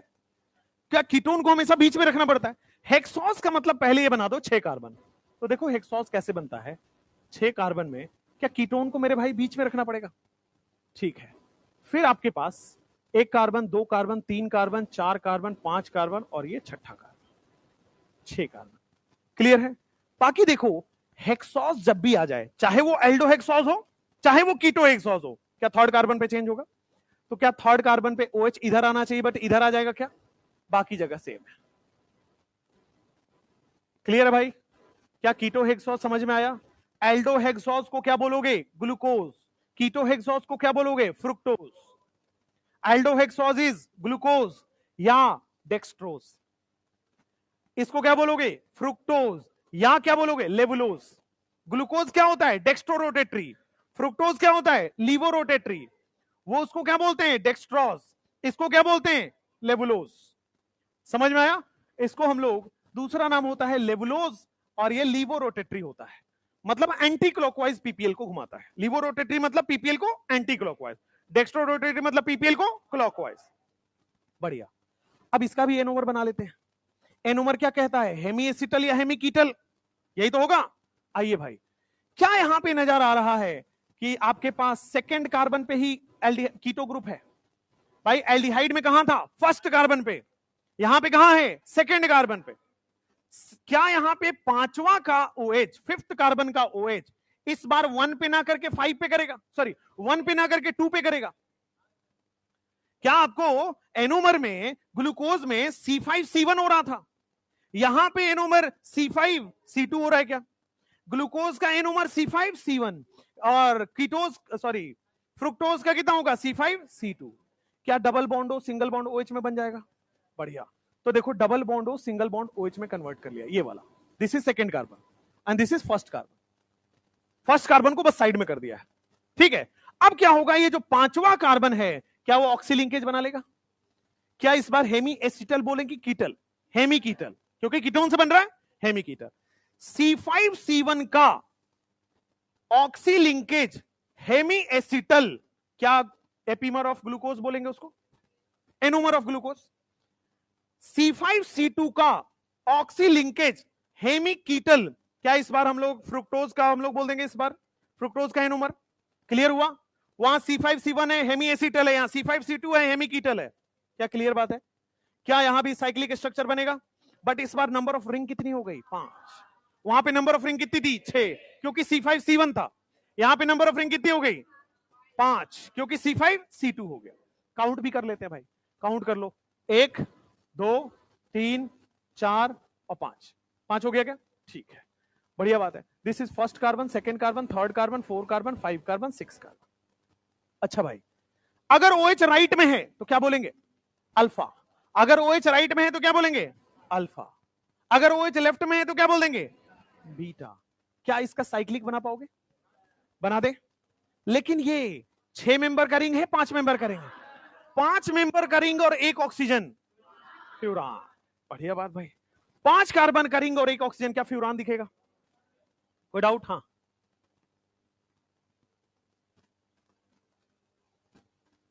क्या कीटोन को हमेशा बीच में रखना पड़ता है? हेक्सोस का मतलब पहले ये बना दो 6 कार्बन। तो देखो हेक्सोस कैसे बनता है, 6 कार्बन में। क्या कीटोन को मेरे भाई बीच में रखना पड़ेगा? ठीक है। फिर आपके पास 1 carbon, 2 carbon, 3 carbon, 4 carbon, 5 carbon और ये छठा कार्बन, 6 कार्बन। क्लियर है? बाकी देखो, हेक्सोस जब भी आ जाए, चाहे वो एल्डोहेक्सोस हो चाहे वो कीटोहेक्सोस हो, क्या थर्ड कार्बन पे चेंज होगा? तो क्या थर्ड कार्बन पे OH इधर आना चाहिए, बट इधर आ जाएगा क्या? बाकी जगह सेम है। क्लियर है भाई? क्या कीटोहेक्सोस समझ में आया? एल्डोहेक्सोस को क्या बोलोगे? ग्लूकोज। कीटोहेक्सोस को क्या बोलोगे? फ्रुक्टोज। एल्डोहेक्सोस इज ग्लूकोज या डेक्सट्रोज। इसको क्या बोलोगे? फ्रुक्टोज या क्या बोलोगे? लेवुलोज। ग्लूकोज क्या होता है? डेक्स्ट्रोरोटेटरी। फ्रुक्टोज क्या होता है? लीवोरोटेटरी। वो उसको क्या बोलते हैं? डेक्सट्रोज। इसको क्या बोलते हैं? लेवुलोज। समझ में आया? इसको हम लोग, दूसरा नाम होता है लेवुलोज और ये लीवोरोटेटरी होता है, मतलब एंटी क्लॉकवाइज पीपीएल को घुमाता है। लीवोरोटेटरी मतलब पीपीएल को एंटी क्लॉकवाइज, डेक्स्ट्रोरोटेटरी मतलब पीपीएल को क्लॉकवाइज। बढ़िया। अब इसका भी एनोमर बना लेते हैं। एनोमर क्या कहता है? हेमी एसिटल या हेमी कीटल, यही तो होगा। आइए भाई, क्या यहां पे नजर आ रहा है कि आपके पास सेकंड कार्बन पे ही कीटो ग्रुप है? भाई एल्डिहाइड में कहां था? फर्स्ट कार्बन पे। यहां पे कहां है? सेकंड कार्बन पे। क्या यहां पे पांचवा का OH, फिफ्थ कार्बन का OH इस बार 1 पे ना करके 5 पे करेगा? सॉरी, 1 पे ना करके 2 पे करेगा? क्या आपको एनोमर में, ग्लूकोज में C5C1 हो रहा था? यहां पे एनोमर C5C2 हो रहा है क्या? ग्लूकोज का एनोमर C5C1 और कीटोज सॉरी फ्रुक्टोज का कितना होगा? C5C2। क्या डबल बॉन्ड हो सिंगल बॉन्ड OH में बन जाएगा? बढ़िया। तो देखो डबल बॉन्ड हो सिंगल बॉन्ड OH में कन्वर्ट कर लिया, ये वाला। This is second carbon and this is first carbon. First carbon को बस साइड में कर दिया है, ठीक है। अब क्या होगा, ये जो पांचवा कार्बन है क्या वो ऑक्सी लिंकेज बना लेगा? क्या इस बार हेमी एसिटल बोलेंगे कीटल? हेमी कीटल, क्योंकि कीटोन से बन रहा है हेमी कीटल। C5C1 का ऑक्सी लिंकेज हेमी एसिटल, क्या एपीमर ऑफ ग्लूकोज बोलेंगे उसको? Anomer of glucose. C5C2 का ऑक्सी लिंकेज हेमी कीटल, क्या इस बार हम लोग फ्रुक्टोज का हम लोग बोल देंगे? इस बार फ्रुक्टोज का एनोमर। क्लियर हुआ? वहां C5C1 है हेमी एसिटल है, यहां C5C2 है हेमी कीटल है। क्या क्लियर बात है? क्या यहां भी साइक्लिक स्ट्रक्चर बनेगा? बट इस बार नंबर ऑफ रिंग कितनी हो गई? 5। वहां पे नंबर ऑफ रिंग कितनी थी? 6, क्योंकि C5C1 था। यहां पे नंबर ऑफ रिंग कितनी हो गई? 5, क्योंकि C5C2 हो गया। काउंट भी कर लेते हैं भाई, काउंट कर लो। 1 2 3 4 और 5। 5 हो गया क्या? ठीक है, बढ़िया बात है। This is first carbon, second carbon, third carbon, 4 carbon, 5 carbon, 6 carbon. अच्छा भाई, अगर OH राइट में है तो क्या बोलेंगे? अल्फा। अगर OH राइट में है तो क्या बोलेंगे? अल्फा। अगर OH लेफ्ट में है तो क्या बोल देंगे? बीटा। क्या इसका साइक्लिक बना पाओगे? बना दे। लेकिन ये 6 मेंबर का रिंग है, 5 मेंबर का रिंग है। 5 मेंबर का रिंग और एक ऑक्सीजन, फ्यूरान। बढ़िया बात भाई। 5 कार्बन का रिंग और एक ऑक्सीजन, क्या फ्यूरान दिखेगा? कोई डाउट? हाँ,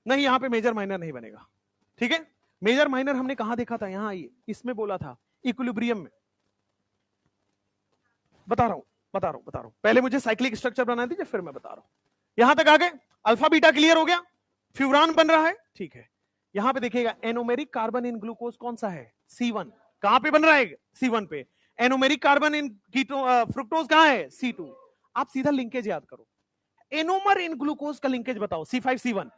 नहीं, यहां पे मेजर माइनर नहीं बनेगा, ठीक है। मेजर माइनर हमने कहां देखा था? यहां इसमें बोला था इक्विलिब्रियम में। बता रहा हूं, पहले मुझे साइक्लिक स्ट्रक्चर बना दीजिए फिर मैं बता रहा हूं। यहां तक आ गए? अल्फा बीटा क्लियर हो गया, फ्यूरान बन रहा है, ठीक है। यहां पे देखिएगा एनोमेरिक कार्बन इन ग्लूकोज कौन सा है? C1। कहां पे बन रहा है? C1 पे। Anomeric carbon in keto fructose कहां है? C2। आप सीधा लिंकेज याद करो। एनोमर इन ग्लूकोज का लिंकेज बताओ, C5C1।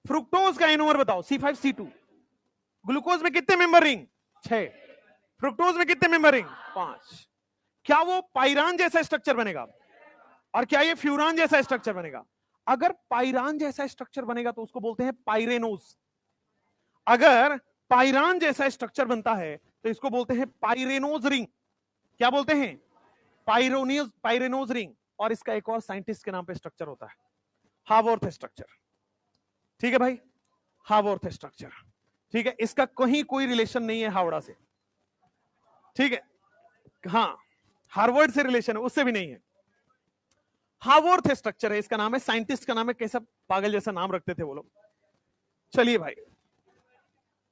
फ्रुक्टोज का एनोमर बताओ, C5C2। ग्लूकोज में कितने मेंबर रिंग? 6। फ्रुक्टोज में कितने मेंबर रिंग? 5। क्या वो पाइरान जैसा स्ट्रक्चर बनेगा? और क्या ये फ्यूरान जैसा स्ट्रक्चर बनेगा? अगर पाइरान जैसा स्ट्रक्चर बनेगा तो उसको बोलते हैं पाइरेनोज। अगर पाइरान जैसा स्ट्रक्चर बनता है तो इसको बोलते हैं पाइरेनोज रिंग। क्या बोलते हैं? पाइरेनोज रिंग। और इसका एक और साइंटिस्ट के नाम पे स्ट्रक्चर होता है, हावर्थ स्ट्रक्चर। ठीक है भाई, हावर्थ स्ट्रक्चर, ठीक है। इसका कहीं कोई रिलेशन नहीं है हावड़ा से, ठीक है। हाँ, हार्वर्ड से रिलेशन है, उससे भी नहीं है। हावर्थ स्ट्रक्चर है इसका नाम है, साइंटिस्ट का नाम है। कैसा पागल जैसा नाम रखते थे वो लोग। चलिए भाई,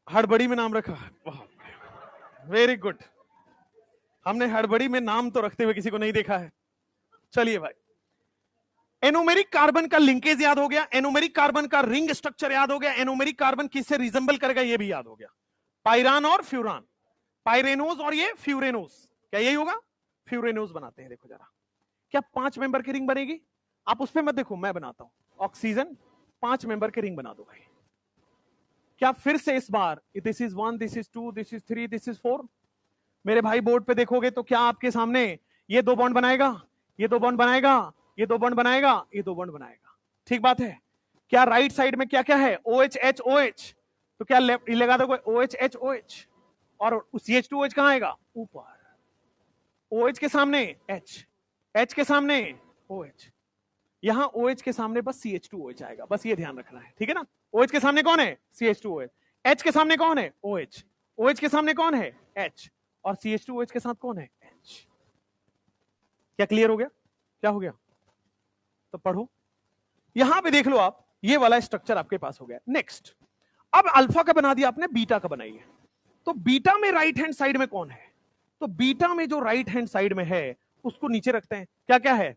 हड़बड़ी में नाम रखा, वेरी गुड। हमने हड़बड़ी में नाम तो रखते हुए किसी को नहीं देखा है। चलिए भाई, एनोमेरिक कार्बन का लिंकेज याद हो गया, एनोमेरिक कार्बन का रिंग स्ट्रक्चर याद हो गया, एनोमेरिक कार्बन किससे रिजेंबल करेगा ये भी याद हो गया। पाइरान और फ्यूरान, पाइरेनोज और ये फ्यूरेनोज, क्या यही होगा? फ्यूरेनोज बनाते हैं। देखो जरा, क्या 5 मेंबर की रिंग बनेगी? आप उस पर मत देखो, मैं बनाता हूं। ऑक्सीजन 5 मेंबर की रिंग बना दो भाई। क्या फिर से इस बार this is 1, this is 2, this is 3, this is 4? मेरे भाई बोर्ड पे देखोगे तो क्या आपके सामने ये 2 बॉन्ड बनाएगा, ये 2 बॉन्ड बनाएगा, ये 2 बॉन्ड बनाएगा, ये 2 बॉन्ड बनाएगा, ठीक बात है। क्या राइट साइड में क्या क्या है? OH H OH, तो क्या लेफ्ट लगा दोगे OH H OH, और CH2OH कहां आएगा? ऊपर। OH के सामने H, H के सामने OH, यहां OH के सामने बस CH2OH आएगा, बस ये ध्यान रखना है, ठीक है ना। OH के सामने कौन है? CH2OH। H के सामने कौन है? OH। OH के सामने कौन है? H। और CH2OH के साथ कौन है? H। क्या क्लियर हो गया? क्या हो गया? तो पढ़ो, यहां पे देख लो आप, ये वाला स्ट्रक्चर आपके पास हो गया। नेक्स्ट, अब अल्फा का बना दिया आपने, बीटा का बनाइए। तो बीटा में राइट हैंड साइड में कौन है? तो बीटा में जो राइट हैंड साइड में है उसको नीचे रखते हैं। क्या क्या है?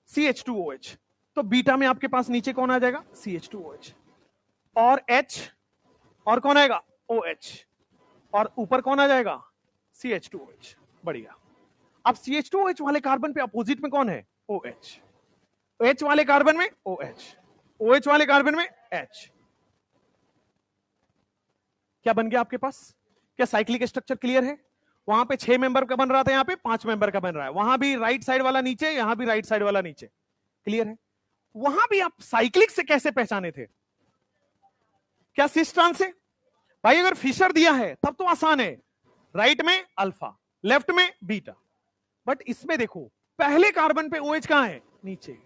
CH2OH। तो बीटा में आपके पास नीचे कौन आ जाएगा? CH2OH। और H, और कौन आएगा? OH। और ऊपर कौन आ जाएगा? CH2OH। बढ़िया। अब CH2OH वाले कार्बन पे अपोजिट में कौन है? OH। H वाले कार्बन में OH, OH वाले कार्बन में H। क्या बन गया आपके पास? क्या साइक्लिक स्ट्रक्चर क्लियर है? वहां पे 6 मेंबर का बन रहा था, यहां पे 5 मेंबर का बन रहा है, वहां भी राइट साइड वाला नीचे, यहां भी राइट साइड वाला नीचे, क्लियर है? वहां भी आप साइक्लिक से कैसे पहचाने थे? क्या सिस ट्रांस से? भाई अगर फिशर दिया है तब तो आसान है, राइट में अल्फा, लेफ्ट में बीटा, बट इसमें देखो पहले कार्बन पे OH कहां है? नीचे,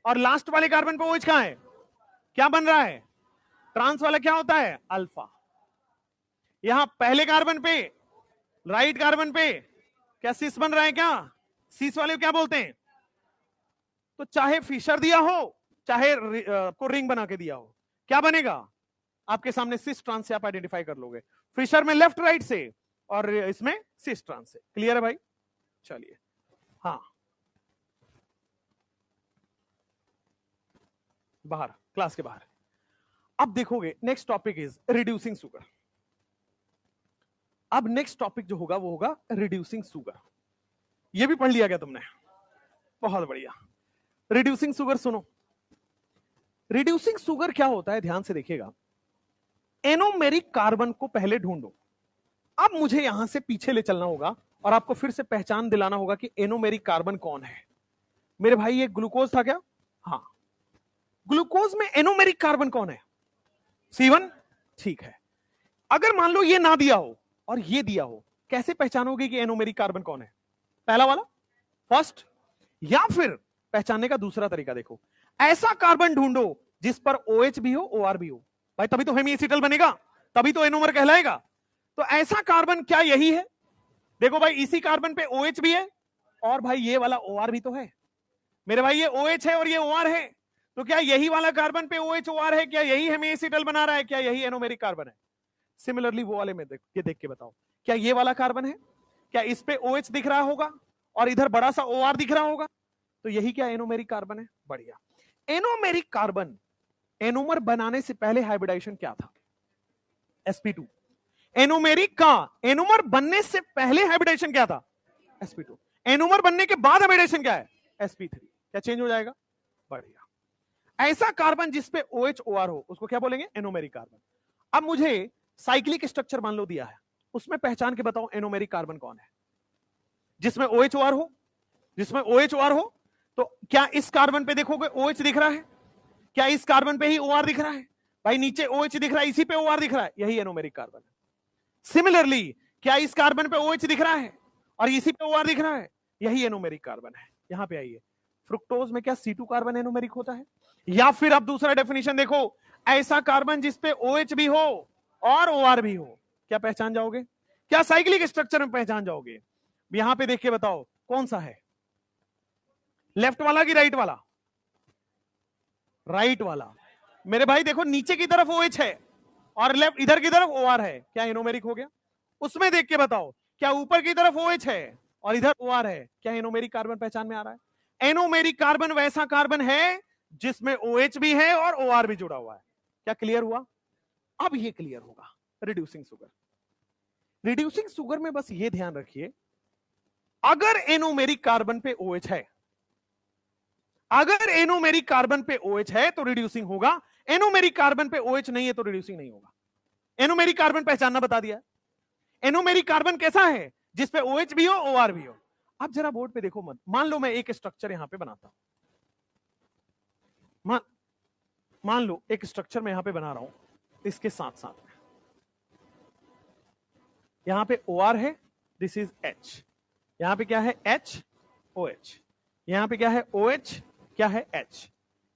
और लास्ट वाले कार्बन पे OH कहां है? क्या बन रहा है? ट्रांस वाला क्या होता है? अल्फा। यहां पहले कार्बन पे, राइट कार्बन पे क्या सिस बन रहा है? क्या सिस वाले क्या बोलते हैं? तो चाहे फिशर दिया हो, चाहे आपको रिंग बना के दिया हो, क्या बनेगा? आपके सामने सिस ट्रांस से आप आइडेंटिफाई कर लोगे, फिशर में लेफ्ट राइट से और इसमें सिस ट्रांस से। क्लियर है भाई? चलिए, हाँ बाहर, क्लास के बाहर। अब देखोगे next topic is reducing sugar. अब नेक्स्ट टॉपिक जो होगा वो होगा रिड्यूसिंग शुगर। ये भी पढ़ लिया क्या तुमने? बहुत बढ़िया। रिड्यूसिंग शुगर सुनो, रिड्यूसिंग शुगर क्या होता है ध्यान से देखिएगा। एनोमेरिक कार्बन को पहले ढूंढो। अब मुझे यहां से पीछे ले चलना होगा और आपको फिर से पहचान दिलाना होगा कि एनोमेरिक कार्बन कौन है। मेरे भाई ये ग्लूकोज था क्या? हाँ, ग्लूकोज में एनोमेरिक कार्बन कौन है? C1। ठीक है, अगर मान लो ये ना दिया हो और ये दिया हो, कैसे पहचानोगे कि एनोमेरिक कार्बन कौन है? पहला वाला, फर्स्ट, या फिर पहचानने का दूसरा तरीका देखो, ऐसा कार्बन ढूंढो जिस पर OH भी हो, OR भी हो। भाई तभी तो हेमीएसिटल बनेगा, तभी तो एनोमर कहलाएगा। तो ऐसा कार्बन क्या यही है? देखो भाई इसी कार्बन पे OH भी है और भाई ये वाला OR भी तो है। मेरे भाई ये OH है और ये OR है, तो क्या यही वाला कार्बन पे OH OR है? क्या यही हेमीएसिटल बना रहा है? क्या यही एनोमेरिक कार्बन है? सिमिलरली वो वाले में देख के बताओ, क्या ये वाला कार्बन है? क्या इस पे OH दिख रहा होगा और इधर बड़ा सा OR दिख रहा होगा? तो यही क्या एनोमेरिक कार्बन है? बढ़िया। एनोमेरिक कार्बन, एनोमर बनाने से पहले हाइब्रिडाइजेशन क्या था? sp2। एनोमेरिक का एनोमर बनने से पहले हाइब्रिडाइजेशन क्या था? sp2। एनोमर बनने के बाद हाइब्रिडाइजेशन क्या है? sp3। क्या चेंज हो जाएगा? बढ़िया। ऐसा कार्बन जिसपे OH OR हो उसको क्या बोलेंगे? Anomeric carbon. अब मुझे साइक्लिक स्ट्रक्चर मान लो दिया है, उसमें पहचान के बताओ एनोमेरिक कार्बन कौन है? जिसमें OH OR हो, जिसमें OH OR हो। तो क्या इस कार्बन पे देखोगे OH दिख रहा है? क्या इस कार्बन पे ही OR दिख रहा है? भाई नीचे OH दिख रहा है, इसी पे OR दिख रहा है, यही एनोमेरिक कार्बन है। सिमिलरली क्या इस कार्बन पे OH दिख रहा है और इसी पे OR दिख रहा है? यही एनोमेरिक कार्बन है। यहां पे आइए, फ्रुक्टोज में क्या C2 कार्बन एनोमेरिक होता है? या फिर आप दूसरा डेफिनेशन देखो, ऐसा कार्बन जिसपे OH भी हो और OR भी हो, क्या पहचान जाओगे? क्या साइक्लिक स्ट्रक्चर में पहचान जाओगे? यहां पे देख के बताओ कौन सा है, लेफ्ट वाला कि राइट वाला? राइट वाला। मेरे भाई देखो नीचे की तरफ OH है और लेफ्ट इधर की तरफ OR है, क्या एनोमेरिक हो गया? उसमें देख के बताओ, क्या ऊपर की तरफ OH है और इधर OR है, क्या एनोमेरिक कार्बन पहचान में आ रहा है? एनोमेरिक कार्बन वैसा कार्बन है जिसमें OH भी है और OR भी जुड़ा हुआ है। क्या क्लियर हुआ? अब ये क्लियर होगा रिड्यूसिंग शुगर। रिड्यूसिंग शुगर में बस ये ध्यान रखिए, अगर एनोमेरिक कार्बन पे OH है, अगर एनोमेरिक कार्बन पे OH है तो रिड्यूसिंग होगा, एनोमेरिक कार्बन पे OH नहीं है तो रिड्यूसिंग नहीं होगा। एनोमेरिक कार्बन पहचानना बता दिया। एनोमेरिक कार्बन कैसा है? जिसपे OH भी हो, OR भी हो। अब जरा बोर्ड पे देखो, मत मान लो मैं एक स्ट्रक्चर यहां पे बनाता हूं, मान लो एक स्ट्रक्चर मैं यहां पे बना रहा हूं, इसके साथ साथ में यहां पे OR है, दिस इज H, यहां पे क्या है? H OH, यहां पे क्या है? OH, क्या है? H,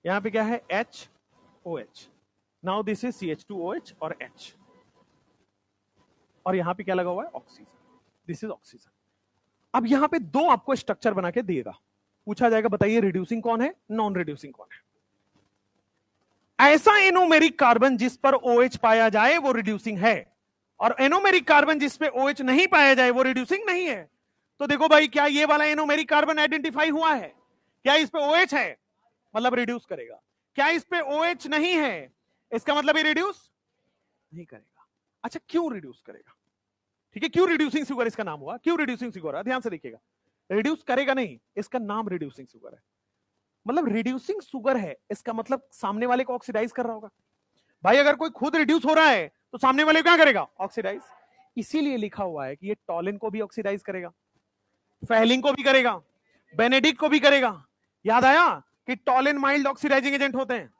यहां पे क्या है? H OH, now this is CH2OH और H, और यहां पे क्या लगा हुआ है? Oxygen, this is oxygen. अब यहां पे दो आपको स्ट्रक्चर बना के दिएगा, पूछा जाएगा बताइए रिड्यूसिंग कौन है, नॉन रिड्यूसिंग कौन है? ऐसा एनोमेरिक कार्बन जिस पर OH पाया जाए वो रिड्यूसिंग है, और एनोमेरिक कार्बन जिस पे OH नहीं पाया जाए वो रिड्यूसिंग नहीं है। तो देखो भाई, क्या ये वाला एनोमेरिक कार्बन आइडेंटिफाई हुआ है? क्या इस पे OH है? मतलब रिड्यूस करेगा। क्या इस पे OH नहीं है? इसका मतलब ये रिड्यूस नहीं करेगा। अच्छा, क्यों रिड्यूस करेगा? ठीक है, क्यों रिड्यूसिंग शुगर इसका नाम हुआ? क्यों रिड्यूसिंग शुगर है? ध्यान से देखिएगा, रिड्यूस करेगा नहीं, इसका नाम रिड्यूसिंग शुगर है। मतलब रिड्यूसिंग शुगर है, इसका मतलब सामने वाले को ऑक्सीडाइज कर रहा होगा। भाई अगर कोई खुद रिड्यूस हो रहा है तो सामने वाले को क्या करेगा? ऑक्सीडाइज। इसीलिए लिखा हुआ है कि ये टॉलिन को भी ऑक्सीडाइज करेगा, फेलिंग को भी करेगा, बेनेडिक्ट को भी करेगा। याद आया कि टॉलिन माइल्ड ऑक्सीडाइजिंग एजेंट होते हैं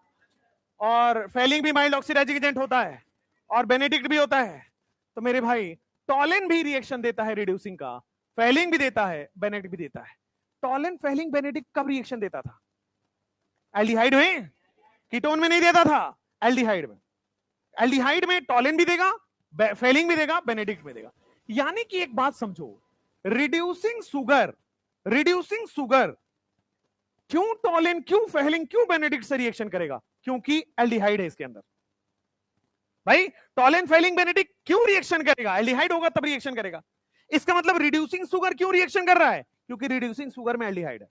और फेलिंग भी माइल्ड ऑक्सीडाइजिंग एजेंट होता है और बेनेडिक्ट भी होता है। तो मेरे भाई टॉलिन भी रिएक्शन देता है रिड्यूसिंग का, फेलिंग भी देता है, बेनेडिक्ट भी देता है। टॉलिन, फेलिंग, बेनेडिक्ट कब रिएक्शन देता था? एल्डिहाइड में, कीटोन में नहीं देता था, एल्डिहाइड में। एल्डिहाइड में टॉलिन भी देगा, फेलिंग भी देगा, बेनेडिक्ट भी देगा। यानी कि एक बात समझो, रिड्यूसिंग सुगर क्यों टॉलिन, क्यों फेलिंग, क्यों बेनेडिक्ट से रिएक्शन करेगा? क्योंकि एल्डिहाइड है इसके अंदर। भाई टॉलिन, फेलिंग, बेनेडिक्ट क्यों रिएक्शन करेगा? एल्डिहाइड होगा तब रिएक्शन करेगा। इसका मतलब रिड्यूसिंग सुगर क्यों रिएक्शन कर रहा है? क्योंकि रिड्यूसिंग सुगर में एल्डिहाइड है।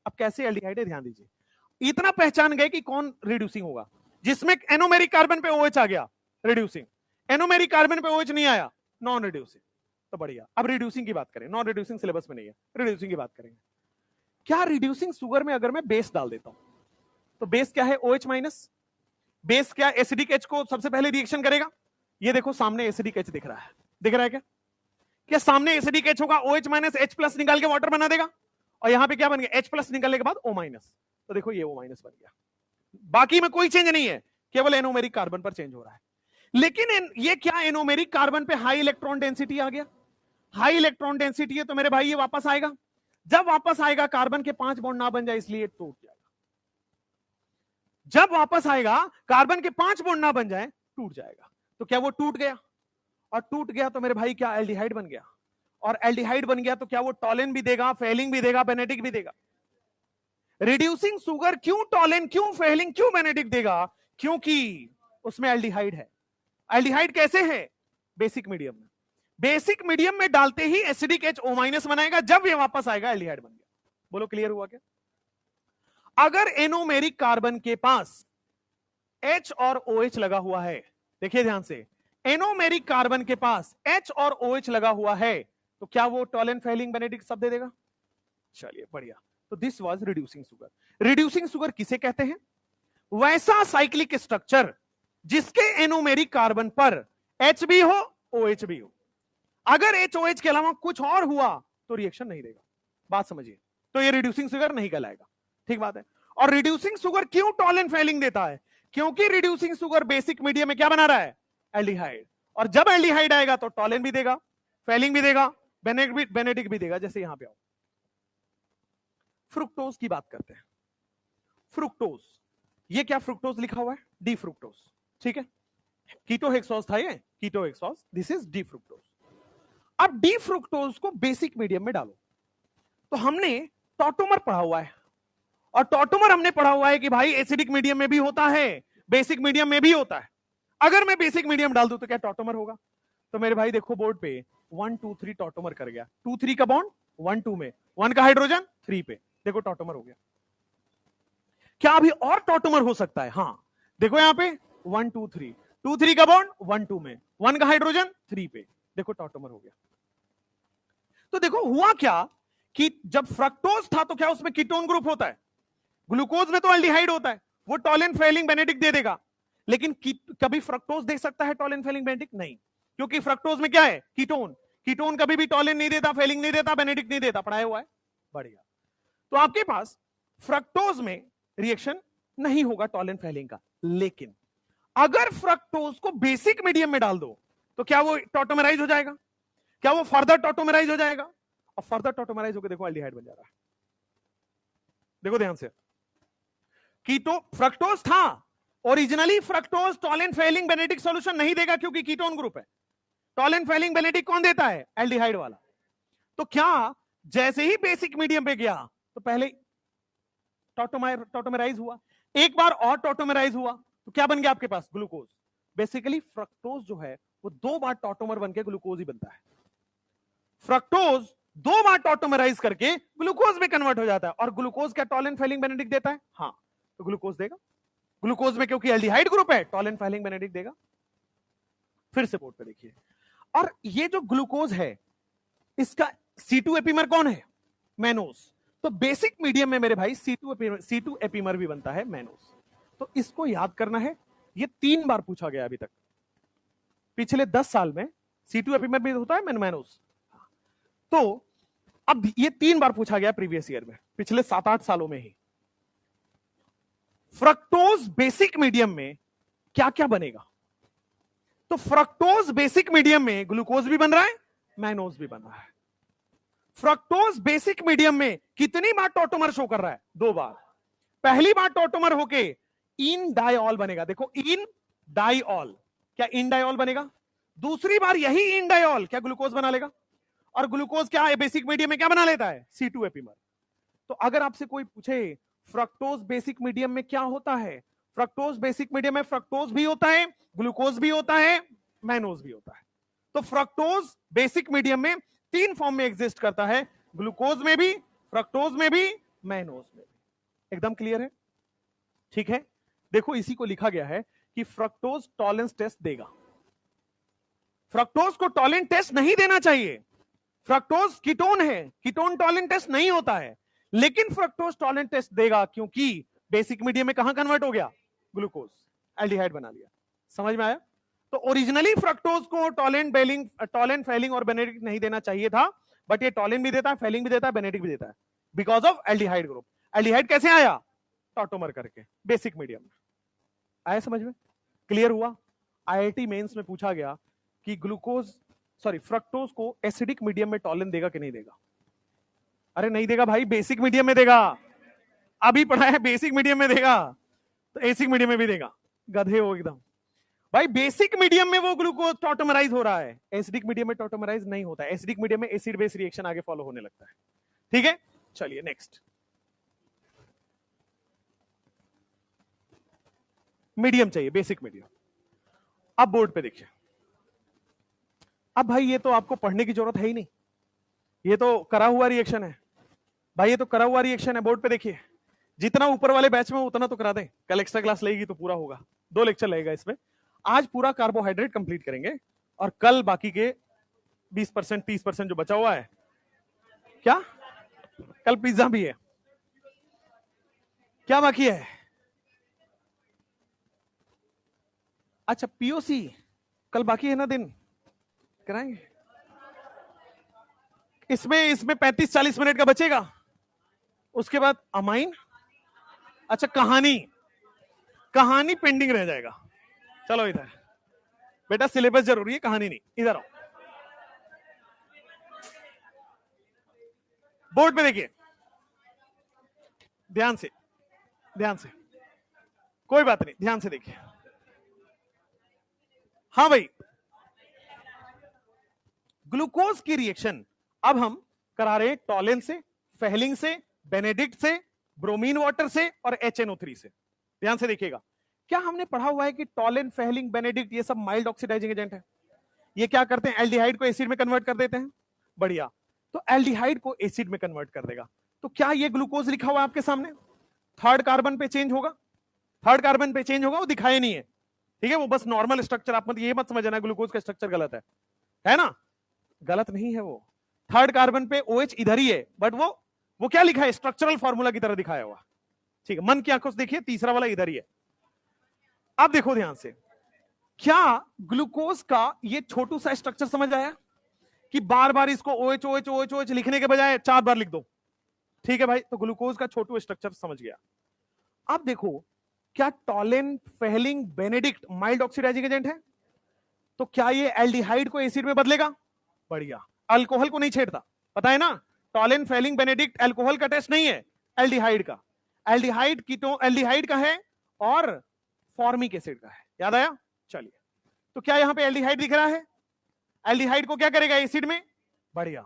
अब कैसे एल्डिहाइड है ध्यान दीजिए। इतना पहचान गए कि कौन रिड्यूसिंग होगा? जिसमें एनोमेरिक कार्बन पे OH आ गया, रिड्यूसिंग। एनोमेरिक कार्बन पे OH नहीं आया, नॉन रिड्यूसिंग। तो बढ़िया। अब रिड्यूसिंग की बात करें, नॉन रिड्यूसिंग सिलेबस में नहीं है, रिड्यूसिंग की बात करेंगे। क्या रिड्यूसिंग सुगर में अगर मैं बेस डाल देता हूं तो बेस क्या है? OH minus. बेस क्या एसिडिक H को सबसे पहले रिएक्शन करेगा? ये देखो सामने एसिडिक H दिख रहा है, दिख रहा है क्या? क्या सामने एसिडिक H होगा, OH माइनस H प्लस निकाल के वाटर बना देगा और यहां पे क्या बन गया? H प्लस निकालने के बाद O माइनस। तो देखो ये O माइनस बन गया। बाकी में कोई चेंज नहीं है, केवल एनोमेरिक कार्बन पर चेंज हो रहा है। लेकिन ये क्या एनोमेरिक कार्बन पे हाई इलेक्ट्रॉन डेंसिटी आ गया? हाई इलेक्ट्रॉन डेंसिटी है तो मेरे भाई ये वापस आएगा। जब वापस आएगा कार्बन के 5 बॉन्ड ना बन जाए इसलिए टूट जाएगा। जब वापस आएगा कार्बन के 5 बॉन्ड ना बन जाए टूट जाएगा। तो क्या वो टूट गया? और टूट गया तो मेरे भाई क्या एल्डिहाइड बन गया? और एल्डिहाइड बन गया तो क्या वो टॉलिन भी देगा, फेलिंग भी देगा, बेनेडिक्ट भी देगा? रिड्यूसिंग सुगर क्यों टॉलिन, क्यों फेलिंग, क्यों बेनेडिक्ट देगा? क्योंकि उसमें एल्डिहाइड है। एल्डिहाइड कैसे है? बेसिक मीडियम में। बेसिक मीडियम में डालते ही एसिडिक H O माइनस बनाएगा, जब ये वापस आएगा एल्डिहाइड बन गया। बोलो क्लियर हुआ क्या? अगर एनोमेरिक कार्बन के पास H और OH लगा हुआ है, देखिए ध्यान से, एनोमेरिक कार्बन के पास H और OH लगा हुआ है तो क्या वो टॉलिन, फेलिंग, बेनेडिक्ट सब दे देगा? चलिए बढ़िया। तो this was reducing sugar. Reducing sugar किसे कहते हैं? वैसा साइक्लिक स्ट्रक्चर जिसके एनोमेरिक कार्बन पर H भी हो, OH भी हो। अगर HOH के अलावा कुछ और हुआ तो रिएक्शन नहीं देगा। बात समझिए। तो ये रिड्यूसिंग सुगर नहीं कहलाएगा। ठीक बात है। और रिड्यूसिंग सुगर क्यों टॉलिन, फेलिंग देता है? क्योंकि रिड्यूसिंग सुगर बेसिक मीडियम में क्या बना रहा है? एल्डिहाइड। और जब एल्डिहाइड आएगा तो टॉलिन भी देगा, फेलिंग भी देगा, बेनेडिक्ट भी देगा। जैसे यहां पे आओ, फ्रुक्टोज की बात करते हैं। फ्रुक्टोज, ये क्या फ्रुक्टोज लिखा हुआ है? D fructose. ठीक है, कीटो हेक्सोज था ये, keto hexose, this is D fructose. अब डी फ्रुक्टोज को बेसिक मीडियम में डालो तो हमने टॉटोमर पढ़ा हुआ है और टॉटोमर हमने पढ़ा हुआ है कि भाई एसिडिक मीडियम में भी होता है, बेसिक मीडियम में भी होता है। अगर मैं बेसिक मीडियम डाल दूं तो क्या टॉटोमर होगा? तो मेरे भाई देखो बोर्ड पे 1 2 3 टॉटोमर कर गया। 2 3 का बॉन्ड 1 2 में, 1 का हाइड्रोजन 3 पे, देखो टॉटोमर हो गया। क्या अभी और टॉटोमर हो सकता है? हाँ, देखो यहां पे 1 2 3, 2 3 का बॉन्ड 1 2 में, 1 का हाइड्रोजन 3 पे, देखो टॉटोमर हो गया। तो देखो हुआ क्या कि जब फ्रक्टोज था तो क्या उसमें कीटोन ग्रुप होता है? ग्लूकोज में तो एल्डिहाइड होता है, वो टॉलिन, फेलिंग, बेनेडिक्ट दे देगा। लेकिन कभी फ्रक्टोज दे सकता है टॉलिन, फेलिंग, बेनेडिक्ट? नहीं, क्योंकि फ्रक्टोज में क्या है? कीटोन। कीटोन कभी भी टॉलिन नहीं देता, फेलिंग नहीं देता, बेनेडिक्ट नहीं देता, पढ़ाया हुआ है। बढ़िया। तो आपके पास फ्रक्टोज में रिएक्शन नहीं होगा टॉलिन, फेलिंग का। लेकिन अगर फ्रक्टोज को बेसिक मीडियम में डाल दो तो क्या वो टॉटोमराइज हो जाएगा? क्या वो फर्दर टॉटोमराइज हो जाएगा? और फर्दर टॉटोमराइज होकर देखो एल्डिहाइड बन जा रहा है। देखो ध्यान से, कीटो फ्रक्टोज था originally, fructose Tollens, Fehling, Benedict solution नहीं देगा क्योंकि कीटोन ग्रुप है। टॉलिन, फेलिंग, बेनेडिक्ट कौन देता है? एल्डिहाइड वाला। तो क्या जैसे ही बेसिक मीडियम पे गया तो पहले टॉटोमराइज हुआ, एक बार और टॉटोमराइज हुआ तो क्या बन गया आपके पास? ग्लूकोज। बेसिकली फ्रक्टोज जो है वो 2 बार टॉटोमर बन के ग्लूकोज ही बनता है। फ्रक्टोज 2 बार टॉटोमराइज करके ग्लूकोज में कन्वर्ट हो जाता है। और ग्लूकोज क्या टॉलिन, फेलिंग, बेनेडिक्ट देता है? हाँ, तो ग्लूकोज देगा। ग्लूकोज में क्योंकि एल्डिहाइड ग्रुप है, टॉलिन, फेलिंग, बेनेडिक्ट देगा। फिर से बोर्ड पे देखिए, और ये जो ग्लूकोज है इसका C2 एपीमर कौन है? मैनोस। तो बेसिक मीडियम में मेरे भाई C2 एपीमर भी बनता है, मैनोस। तो इसको याद करना है। ये 3 बार पूछा गया अभी तक, पिछले 10 साल में C2 एपिमर भी होता है मैनोज। तो अब ये 3 बार पूछा गया प्रीवियस ईयर में, पिछले 7-8 सालों में ही। फ्रक्टोज बेसिक मीडियम में क्या क्या बनेगा? तो फ्रक्टोज बेसिक मीडियम में ग्लूकोज भी बन रहा है, मैनोज भी बन रहा है। फ्रक्टोज बेसिक मीडियम में कितनी बार टॉटोमर शो कर रहा है? 2 बार। पहली बार टॉटोमर होके इन डाइऑल बनेगा, देखो इन डाइऑल, क्या इन डाइऑल बनेगा? दूसरी बार यही इन डाइऑल क्या ग्लूकोज बना लेगा? और ग्लूकोज क्या है बेसिक मीडियम में, क्या बना लेता है? C2 epimer. तो अगर आपसे कोई पूछे फ्रक्टोज बेसिक मीडियम में क्या होता है, फ्रक्टोज बेसिक मीडियम में फ्रक्टोज भी होता है, ग्लूकोज भी होता है, मैनोज भी होता है। तो फ्रक्टोज बेसिक मीडियम में 3 फॉर्म में एग्जिस्ट करता है, ग्लूकोज में भी, फ्रक्टोज में भी, मैनोज में भी। एकदम क्लियर है? ठीक है, देखो इसी को लिखा गया है कि फ्रक्टोज टॉलरेंस टेस्ट देगा। फ्रक्टोज को टॉलरेंस टेस्ट नहीं देना चाहिए, फ्रक्टोज कीटोन है, कीटोन टॉलरेंस टेस्ट नहीं होता है, लेकिन फ्रक्टोज टॉलरेंस टेस्ट देगा क्योंकि बेसिक मीडियम में कहां कन्वर्ट हो गया? ग्लूकोज, एल्डिहाइड बना लिया। समझ में आया? तो ओरिजिनली फ्रक्टोज को टॉलेन फेलिंग और बेनेडिक्ट नहीं देना चाहिए था, बट ये टॉलेन भी देता है, फेलिंग भी देता है, बेनेडिक्ट भी देता है, because of aldehyde group. Aldehyde कैसे आया? टॉटोमर करके, बेसिक मीडियम में। आया समझ में? क्लियर हुआ? IIT मेंस में पूछा गया कि फ्रक्टोज को एसिडिक मीडियम में टॉलेन देगा कि नहीं देगा? अरे नहीं देगा भाई, बेसिक मीडियम में देगा। अभी पढ़ा है बेसिक मीडियम में देगा, तो एसिडिक मीडियम में भी देगा। गधे हो एकदम भाई। बेसिक मीडियम में वो ग्लूकोज टॉटोमराइज हो रहा है, एसिडिक मीडियम में टॉटोमराइज नहीं होता है। एसिडिक मीडियम में एसिड बेस रिएक्शन आगे फॉलो होने लगता है। ठीक है, चलिए नेक्स्ट। मीडियम चाहिए, बेसिक मीडियम। अब बोर्ड पे देखिए। अब भाई ये तो आपको पढ़ने की जरूरत है ही नहीं, ये तो करा हुआ रिएक्शन है भाई, ये तो करा हुआ रिएक्शन है। बोर्ड पे देखिए, जितना ऊपर वाले बैच में उतना तो करा दें, कल एक्स्ट्रा क्लास लगेगी तो पूरा होगा, 2 लेक्चर लगेगा इसमें। आज पूरा कार्बोहाइड्रेट कंप्लीट करेंगे और कल बाकी के 20% 30% जो बचा हुआ है, क्या कल पिज्जा भी है, क्या बाकी है? अच्छा POC कल बाकी है ना, दिन कराएंगे। इसमें 35-40 मिनट का बचेगा, उसके बाद अमाइन। अच्छा कहानी पेंडिंग रह जाएगा। चलो इधर बेटा, सिलेबस जरूरी है, कहानी नहीं। इधर आओ, बोर्ड पे देखिए ध्यान से, कोई बात नहीं, ध्यान से देखिए। हाँ भाई, ग्लूकोज की रिएक्शन अब हम करा रहे हैं टॉलेन से, फेहलिंग से, बेनेडिक्ट से, ब्रोमीन वाटर से और HNO3 से। ध्यान से देखिएगा। क्या हमने पढ़ा हुआ है कि टॉलेन, फेहलिंग, बेनेडिक्ट ये सब माइल्ड ऑक्सीडाइजिंग एजेंट है? ये क्या करते हैं? एल्डिहाइड को एसिड में कन्वर्ट कर देते हैं। बढ़िया, तो एल्डिहाइड को एसिड में कन्वर्ट कर देगा। तो क्या ये ग्लूकोज लिखा हुआ है आपके सामने? 3rd कार्बन पे चेंज होगा, 3rd कार्बन पे चेंज होगा, वो दिखाया नहीं है। ठीक है, वो बस नॉर्मल स्ट्रक्चर, आप ये मत समझना ग्लूकोज का स्ट्रक्चर गलत है ना? गलत नहीं है वो। 3rd कार्बन पे OH इधर ही है, बट वो क्या लिखा है? स्ट्रक्चरल फॉर्मूला की तरह दिखाया हुआ। ठीक है, मन की आंखों से देखिए, तीसरा वाला इधर ही है। अब देखो ध्यान से, क्या ग्लूकोज का ये छोटू सा स्ट्रक्चर समझ आया कि बार बार इसको OH OH OH OH लिखने के बजाय 4 बार लिख दो? ठीक है भाई, तो ग्लूकोज का छोटू स्ट्रक्चर समझ गया। अब देखो, क्या Tollens, Fehling, Benedict mild oxidising agent है? तो क्या ये एल्डिहाइड को एसिड में बदलेगा? बढ़िया, अल्कोहल को नहीं छेड़ता, पता है ना? टॉलेन, फेहलिंग, बेनेडिक्ट अल्कोहल का टेस्ट नहीं है, एल्डिहाइड का। एल्डिहाइड का है और फॉर्मिक एसिड का है। याद आया? चलिए, तो क्या यहां पे एल्डिहाइड दिख रहा है? एल्डिहाइड को क्या करेगा? एसिड में। बढ़िया,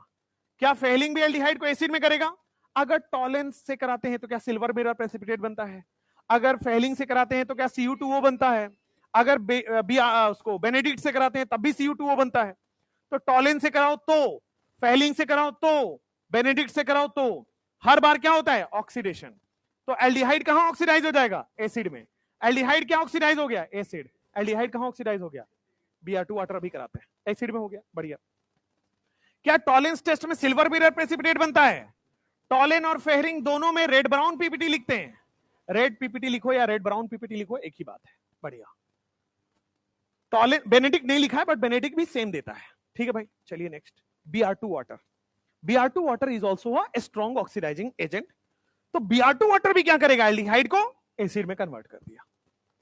क्या फेहलिंग भी एल्डिहाइड को एसिड में करेगा? अगर टॉलेंस से कराते हैं तो क्या सिल्वर मिरर प्रेसिपिटेट बनता है? अगर फेहलिंग से कराते हैं तो क्या Cu2O बनता है? अगर उसको बेनेडिक्ट से कराते हैं तब भी Cu2O बनता है। तो टॉलेंस से कराओ तो, फेहलिंग से कराओ तो, बेनेडिक्ट से कराओ तो, हर बार क्या होता है? ऑक्सीडेशन। तो एल्डिहाइड कहां ऑक्सीडाइज हो जाएगा? एसिड में। एल्डिहाइड क्या ऑक्सीडाइज हो गया? एसिड। एल्डिहाइड कहां ऑक्सीडाइज हो गया? Br2 वाटर अभी कराते हैं, एसिड में हो गया। बढ़िया। क्या टॉलेंस टेस्ट में सिल्वर मिरर प्रेसिपिटेट बनता है? टॉलेन और फेहरिंग दोनों में रेड ब्राउन पीपीटी लिखते हैं। रेड पीपीटी लिखो या रेड ब्राउन पीपीटी लिखो, एक ही बात है। बढ़िया। टॉलेन, बेनेडिक्ट नहीं लिखा है, बट बेनेडिक्ट भी सेम देता है। ठीक है भाई, चलिए next, Br2 water. Br2 water is also a strong oxidising agent. तो Br2 वाटर भी क्या करेगा, एल्डिहाइड को एसिड में कन्वर्ट कर दिया,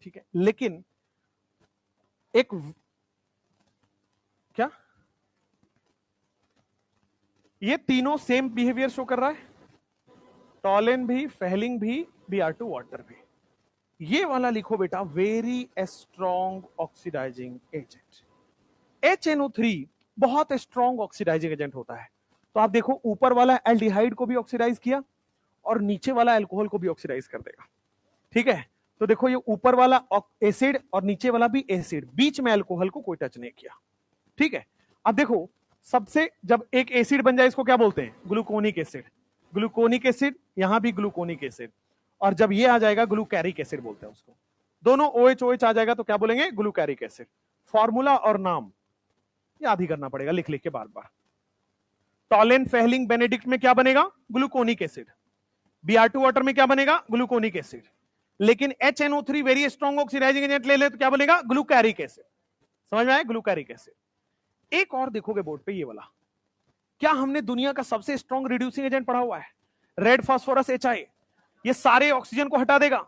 ठीक है। लेकिन एक क्या, ये तीनों सेम बिहेवियर शो कर रहा है, टॉलिन भी, फेहलिंग भी, Br2 वाटर भी। ये वाला लिखो बेटा, very strong oxidising agent. HNO3 बहुत स्ट्रॉन्ग ऑक्सीडाइजिंग एजेंट होता है। तो आप देखो, ऊपर वाला एल्डिहाइड को भी ऑक्सीडाइज किया और नीचे वाला अल्कोहल को भी ऑक्सीडाइज कर देगा, ठीक है। तो देखो, ये ऊपर वाला एसिड और नीचे वाला भी एसिड, बीच में अल्कोहल को कोई टच नहीं किया, ठीक है। अब देखो, सबसे जब एक एसिड बन जाए इसको क्या बोलते हैं, ग्लूकोनिक एसिड। ग्लूकोनिक एसिड, यहां भी ग्लूकोनिक एसिड, और जब ये आ जाएगा ग्लूकैरिक एसिड बोलते हैं उसको। दोनों OH OH आ जाएगा तो क्या बोलेंगे, ग्लूकैरिक एसिड। फॉर्मूला और नाम याद ही करना पड़ेगा, लिख लिख के बार बार। टॉलिन, फेहलिंग, बेनेडिक्ट में क्या बनेगा, ग्लूकोनिक एसिड। Br2 वाटर में क्या बनेगा, ग्लूकोनिक एसिड। लेकिन HNO3 very strong oxidising agent ले ले तो क्या बनेगा, ग्लूकैरिक एसिड। समझ में आया, ग्लूकैरिक एसिड। एक और देखोगे बोर्ड पे, ये वाला, क्या हमने दुनिया का सबसे स्ट्रॉन्ग रिड्यूसिंग एजेंट पढ़ा हुआ है, रेड फास्फोरस HI। ये सारे ऑक्सीजन को हटा देगा,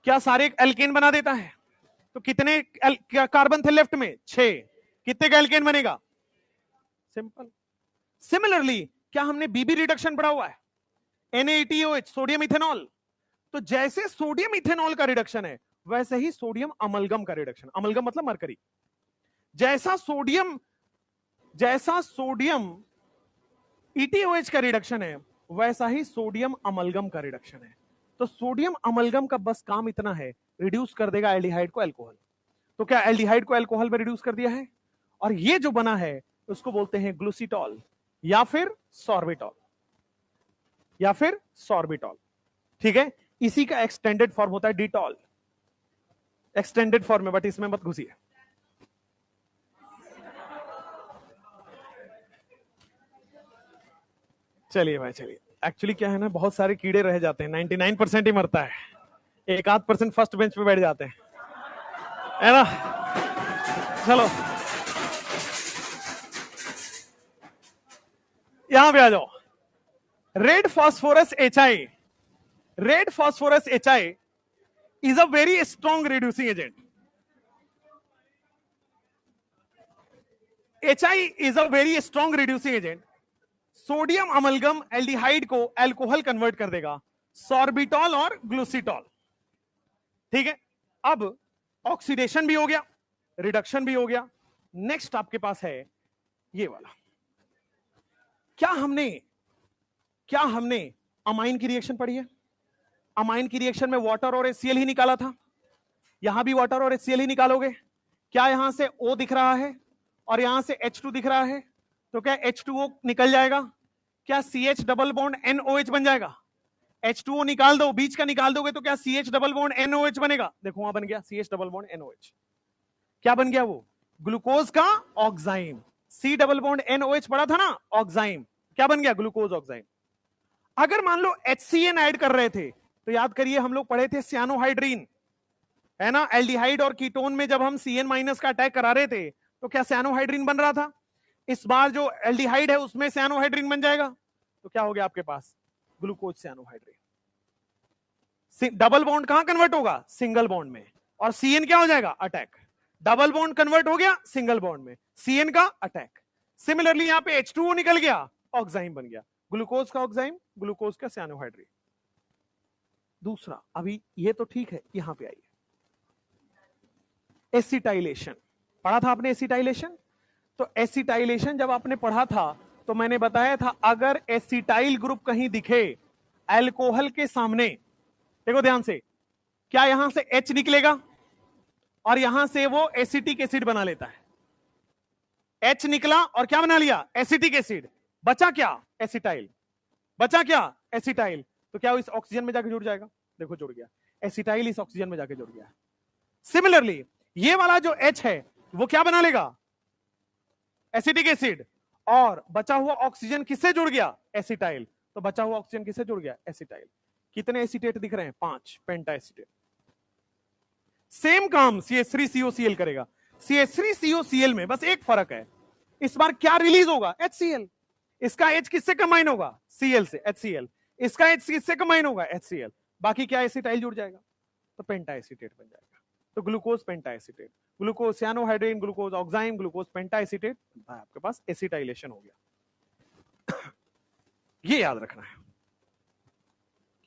क्या सारे एल्केन बना देता है। तो कितने कार्बन थे लेफ्ट में, 6, कितने का एल्केन बनेगा, सिंपल। सिमिलरली क्या हमने बीबी रिडक्शन पढ़ा हुआ है, NaETOH, सोडियम इथेनॉल। तो जैसे सोडियम इथेनॉल का रिडक्शन है, वैसे ही सोडियम अमलगम का रिडक्शन, अमलगम मतलब मरकरी। जैसा सोडियम ETOH का रिडक्शन है, वैसा ही सोडियम अमलगम का रिडक्शन है। तो सोडियम अमलगम का बस काम इतना है, रिड्यूस कर देगा एल्डिहाइड को अल्कोहल। तो क्या एल्डिहाइड को अल्कोहल में रिड्यूस कर दिया है, और ये जो बना है उसको बोलते हैं ग्लूसीटॉल या फिर सॉर्बिटॉल, ठीक है। इसी का एक्सटेंडेड फॉर्म होता है डिटॉल, एक्सटेंडेड फॉर्म में, बट इसमें मत घुसिए। चलिए भाई, चलिए। एक्चुअली क्या है ना, बहुत सारे कीड़े रह जाते हैं, 99% ही मरता है, 1-8% फर्स्ट बेंच पे बैठ जाते हैं, है ना। चलो यहां पे आ जाओ। Red phosphorus HI is a very strong reducing agent. HI is a very strong reducing agent. Sodium amalgam aldehyde को अल्कोहल कन्वर्ट कर देगा, सॉर्बिटॉल और ग्लूसीटॉल, ठीक है। अब ऑक्सीडेशन भी हो गया, रिडक्शन भी हो गया। नेक्स्ट आपके पास है ये वाला। क्या हमने अमाइन की रिएक्शन पढ़ी है। अमाइन की रिएक्शन में वाटर और HCl ही निकाला था, यहां भी वाटर और HCl ही निकालोगे। क्या यहां से O दिख रहा है और यहां से H2 दिख रहा है, तो क्या H2O निकल जाएगा, क्या CH डबल बॉन्ड NOH बन जाएगा। H2O निकाल दो, बीच का निकाल दोगे तो क्या CH डबल बॉन्ड NOH बनेगा। देखो वहां बन गया CH डबल बॉन्ड NOH। क्या बन गया वो, ग्लूकोज का oxime. C double bond NOH पड़ा था ना, ऑक्साइम, क्या बन गया, ग्लूकोज ऑक्साइम। अगर मान लो HCN ऐड कर रहे थे, तो याद करिए हम लोग पढ़े थे सियानोहाइड्रीन, है ना। एल्डिहाइड और कीटोन में जब हम CN- का अटैक करा रहे थे, तो क्या सियानोहाइड्रीन बन रहा था। इस बार जो एल्डिहाइड है उसमें सियानोहाइड्रीन बन जाएगा, तो क्या हो गया आपके पास, ग्लूकोज सियानोहाइड्रीन। डबल बॉन्ड कहां कन्वर्ट होगा, सिंगल बॉन्ड में, और CN क्या हो जाएगा, अटैक। डबल बॉन्ड कन्वर्ट हो गया सिंगल बॉन्ड में, CN का अटैक। सिमिलरली यहां पे H2O निकल गया, ऑक्साइम बन गया, ग्लूकोज का ऑक्साइम, ग्लूकोज का सियानोहाइड्रीन। दूसरा, अभी ये तो ठीक है, यहां पे आइए, एसिटाइलेशन पढ़ा था आपने, एसिटाइलेशन। तो एसिटाइलेशन जब आपने पढ़ा था, तो मैंने बताया था, अगर एसिटाइल ग्रुप कहीं दिखे अल्कोहल के सामने, देखो ध्यान से, क्या यहां से H निकलेगा और यहां से वो एसिटिक एसिड बना लेता है। H निकला और क्या बना लिया, एसिटिक एसिड। बचा क्या, एसिटाइल। बचा क्या, एसिटाइल। तो क्या वो इस ऑक्सीजन में जाके जुड़ जाएगा, देखो जुड़ गया, एसिटाइल इस ऑक्सीजन में जाके जुड़ गया। सिमिलरली ये वाला जो H है वो क्या बना लेगा, एसिटिक एसिड, और बचा हुआ ऑक्सीजन किससे जुड़ गया, एसिटाइल। तो बचा हुआ ऑक्सीजन किससे जुड़ गया, एसिटाइल। कितने एसीटेट दिख रहे हैं, 5 पेंटा एसीटेट। सेम काम CH3COCl करेगा। CH3COCl में बस एक फर्क है, इस बार क्या रिलीज होगा? HCl। इसका H किससे कंबाइन होगा? Cl से, HCl। इसका H किससे कंबाइन होगा? HCl। बाकी क्या एसिटाइल जुड़ जाएगा, तो पेंटा एसीटेट बन जाएगा। तो glucose penta acetate, glucose cyanohydrin, glucose oxime, glucose penta acetate, आपके पास एसिटाइलेशन हो गया। ये याद रखना है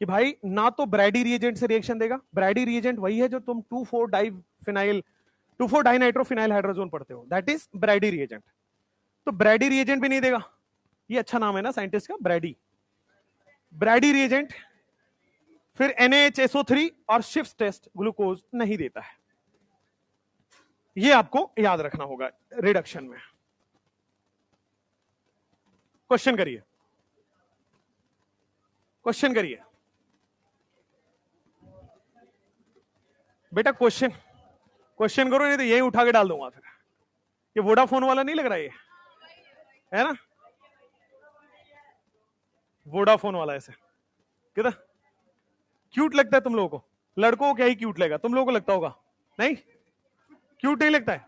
कि भाई ना तो ब्रैडी रिएजेंट से रिएक्शन देगा। ब्रैडी रिएजेंट वही है जो तुम 2,4 डाइनाइट्रोफिनाइल हाइड्रोजन पढ़ते हो, दैट इज ब्रैडी रिएजेंट। तो ब्रैडी रिएजेंट भी नहीं देगा। ये अच्छा नाम है ना साइंटिस्ट का, ब्रैडी। ब्रैडी रिएजेंट, फिर NaHSO3 और शिफ्ट टेस्ट ग्लूकोज नहीं देता है। ये आपको याद रखना होगा रिडक्शन में। क्वेश्चन करिए, क्वेश्चन करिए बेटा, क्वेश्चन करो, नहीं तो यही उठा के डाल दूंगा फिर। ये वोडाफोन वाला नहीं लग रहा, ये है ना वोडाफोन वाला, ऐसे किधर क्यूट लगता है तुम लोगों को? लड़कों को क्या ही क्यूट लगेगा, तुम लोगों को लगता होगा नहीं? क्यूट नहीं लगता है?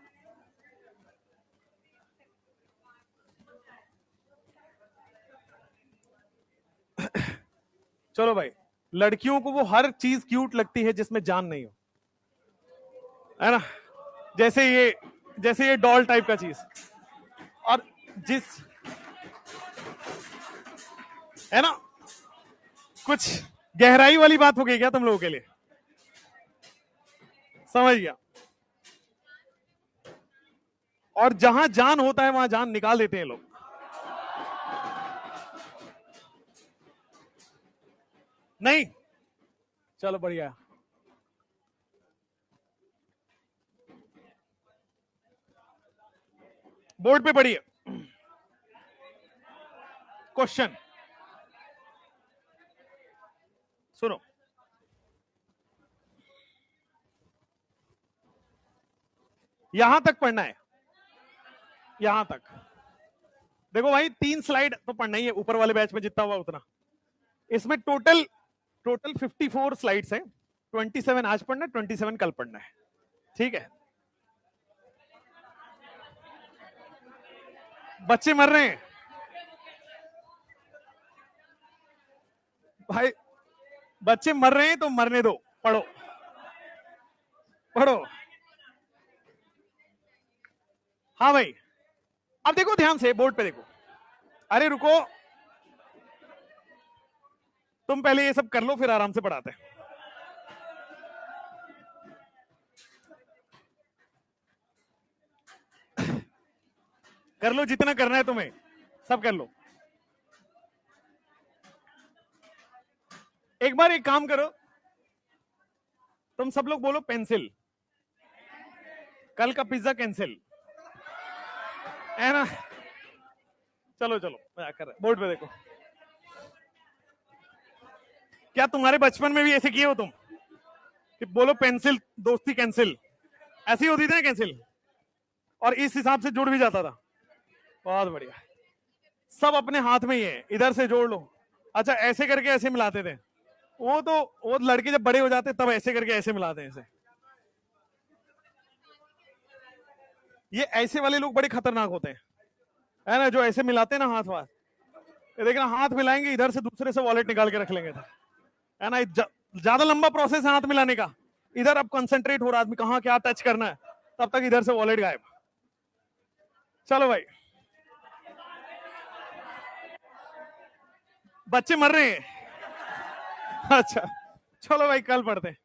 चलो भाई, लड़कियों को वो हर चीज क्यूट लगती है जिसमें जान नहीं हो, है ना? जैसे ये डॉल टाइप का चीज, और जिस, है ना, कुछ गहराई वाली बात हो गई क्या तुम लोगों के लिए? समझ गया। और जहां जान होता है वहां जान निकाल देते हैं लोग। नहीं, चलो बढ़िया। बोर्ड पे पढ़िए क्वेश्चन, सुनो। यहां तक पढ़ना है, यहां तक। देखो भाई 3 स्लाइड तो पढ़ना ही है, ऊपर वाले बैच में जितना हुआ उतना। इसमें टोटल 54 स्लाइड्स हैं। 27 आज पढ़ना है, 27 कल पढ़ना है, ठीक है? बच्चे मर रहे हैं भाई, बच्चे मर रहे हैं तो मरने दो, पढ़ो पढ़ो। हाँ भाई, अब देखो ध्यान से, बोर्ड पे देखो। अरे रुको, तुम पहले ये सब कर लो, फिर आराम से पढ़ाते हैं। कर लो जितना करना है तुम्हें, सब कर लो। एक बार एक काम करो, तुम सब लोग बोलो पेंसिल। कल का पिज्जा कैंसिल, है ना? चलो चलो, मजाक कर रहे, बोर्ड पे देखो। क्या तुम्हारे बचपन में भी ऐसे किए हो तुम कि बोलो पेंसिल, दोस्ती कैंसिल, ऐसी होती थी ना कैंसिल? और इस हिसाब से जुड़ भी जाता था। बहुत बढ़िया, सब अपने हाथ में ही है, इधर से जोड़ लो। अच्छा, ऐसे करके ऐसे मिलाते थे, वो लड़के जब बड़े हो जाते तब ऐसे करके ऐसे मिलाते हैं ऐसे। ये ऐसे वाले लोग बड़े खतरनाक होते हैं, है ना, जो ऐसे मिलाते हैं ना हाथ वाथ। देखना, हाथ मिलाएंगे, इधर से दूसरे से वॉलेट निकाल के रख लेंगे, है ना? ज्यादा लंबा प्रोसेस है हाथ मिलाने का। इधर अब कंसंट्रेट हो रहा आदमी कहां क्या टच करना है, तब तक इधर से वॉलेट गायब। चलो भाई, बच्चे मर रहे हैं। अच्छा चलो भाई, कल पढ़ते हैं।